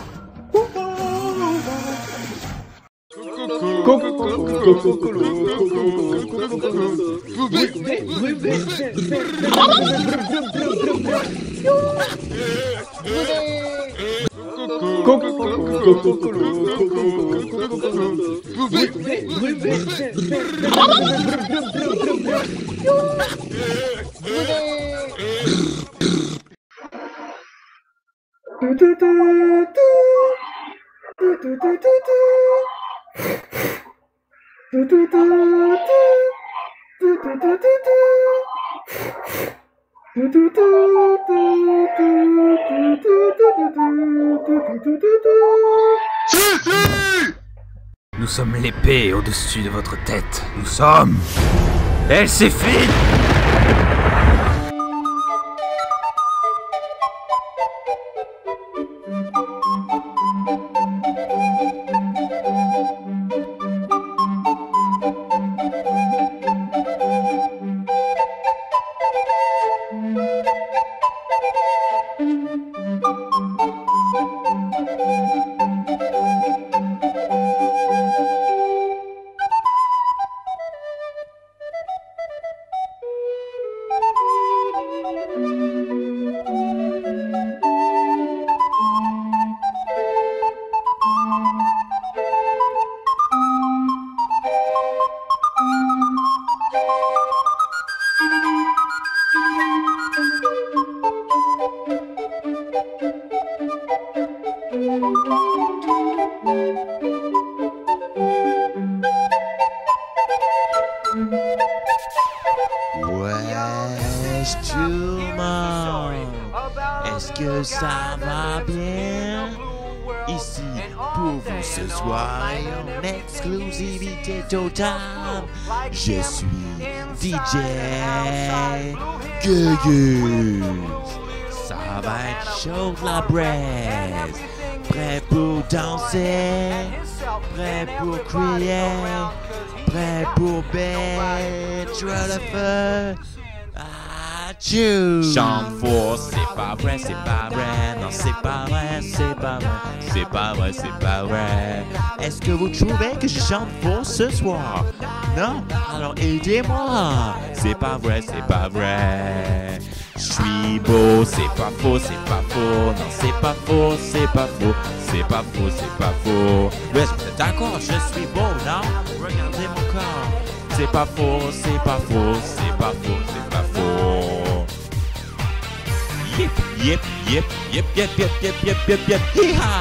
Nous sommes l'épée au-dessus de votre tête. Nous sommes... Elle s'effrite. Wesh tout le monde, est-ce que ça va bien? Ici pour vous ce soir et en exclusivité totale, je suis DJ Gugus. Ça va être chaud de la braise, prêt pour danser, prêt pour crier, prêt pour mettre le feu. Chante faux, c'est pas vrai, non c'est pas vrai, c'est pas vrai, c'est pas vrai. Est-ce que vous trouvez que je chante faux ce soir? Non? Alors aidez-moi. C'est pas vrai, je suis beau, c'est pas faux, non c'est pas faux, c'est pas faux. Est-ce que vous êtes d'accord? Je suis beau, non? Regardez mon corps. C'est pas faux. Yep. Hi-ha!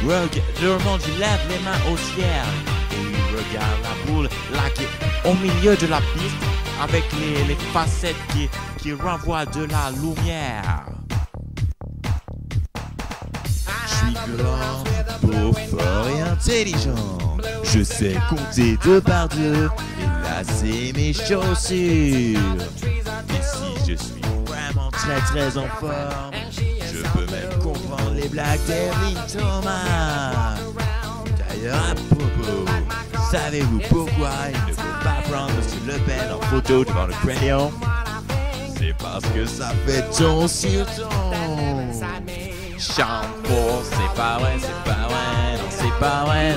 Regarde, le monde il lève les mains au ciel et il regarde la boule là qui est au milieu de la piste avec les facettes qui renvoient de la lumière. Je suis grand, beau, fort et intelligent. Je sais compter 2 par 2 et lasser mes chaussures. Ici je suis vraiment très en forme. Je peux même comprendre les blagues d'Evelyn Thomas. D'ailleurs à propos, savez-vous pourquoi il ne faut pas prendre M. Le Pen en photo devant le crayon? C'est parce que ça fait ton sur ton. Chante faux, c'est pas vrai, non c'est pas vrai.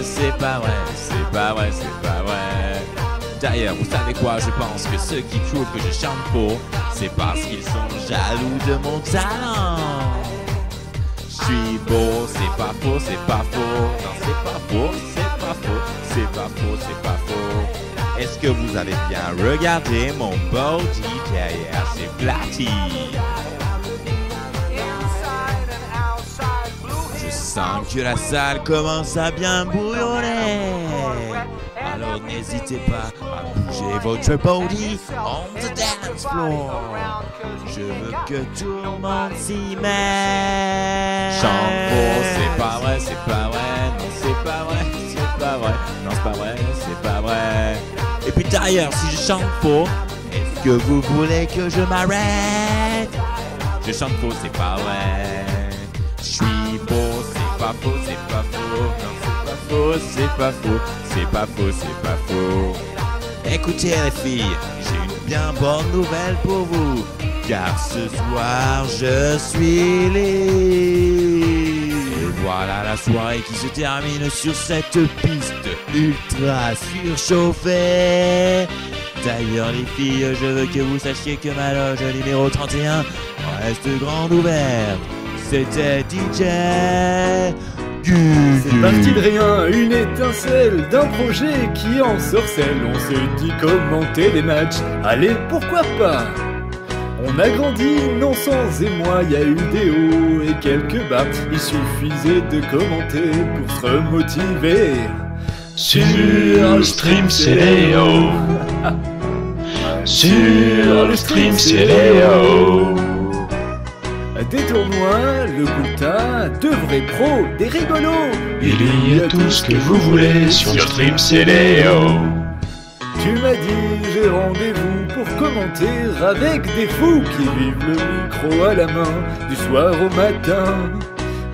D'ailleurs, vous savez quoi, je pense que ceux qui trouvent que je chante faux, c'est parce qu'ils sont jaloux de mon talent. Je suis beau, c'est pas faux, non c'est pas faux. Est-ce que vous avez bien regardé mon body derrière ces platines? Je sens que la salle commence à bien bouillonner. Alors n'hésitez pas à bouger votre body on the dance floor. Je veux que tout le monde s'y mette. Chante faux, c'est pas vrai, non c'est pas vrai. Et puis d'ailleurs, si je chante faux, est-ce que vous voulez que je m'arrête? Je chante faux, c'est pas vrai. Je suis beau, c'est pas faux, non c'est pas faux. c'est pas faux, c'est pas faux. Écoutez les filles, j'ai une bien bonne nouvelle pour vous. Car ce soir, je suis libre. Et voilà la soirée qui se termine sur cette piste ultra surchauffée. D'ailleurs les filles, je veux que vous sachiez que ma loge numéro 31 reste grande ouverte. C'était DJ Gugu. C'est parti de rien, une étincelle d'un projet qui ensorcelle. On se dit commenter les matchs, allez pourquoi pas. On a grandi, non sans émoi, y a eu des hauts et quelques bas. Il suffisait de commenter pour se remotiver. Sur le stream c'est Léo. Sur le stream c'est Léo. Des tournois, le Gouta, de vrais pros, des rigolos. Il y a tout ce que vous voulez sur le stream c'est Léo. Tu m'as dit j'ai rendez-vous pour commenter avec des fous qui vivent le micro à la main du soir au matin.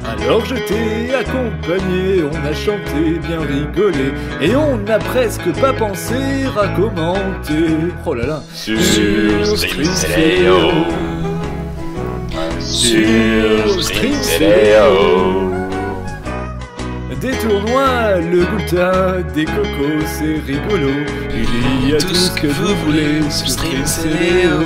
Alors je t'ai accompagné, on a chanté, bien rigolé, et on n'a presque pas pensé à commenter. Oh là là. Sur le stream c'est Léo. Sur le stream c'est Léo. Des tournois, le Gouta, des cocos, c'est rigolo. Il y a tout ce que vous voulez sur Stream c'est Léo.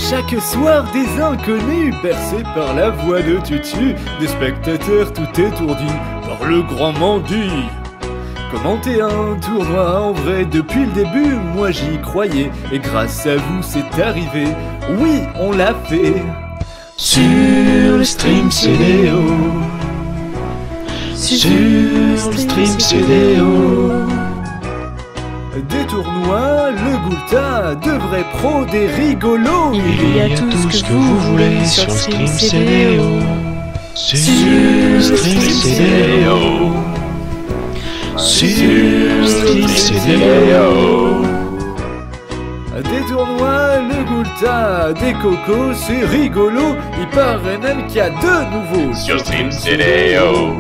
Chaque soir, des inconnus bercés par la voix de Tutu, des spectateurs tout étourdis par le grand Mandy. Commenter un tournoi en vrai depuis le début, moi j'y croyais, et grâce à vous c'est arrivé, oui on l'a fait. Sur le stream c'est Léo. Sur le stream c'est Léo. Des tournois, le Gouta, de vrais pros, des rigolos. Il y a tout ce que vous voulez sur le stream c'est Léo. Sur le stream c'est Léo. Sur le stream c'est Léo. Des tournois, le Gouta, des cocos, c'est rigolo. Il paraît même qu'il y a de nouveaux sur le stream c'est Léo.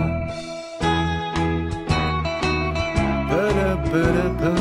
Ba-da-ba-da-ba.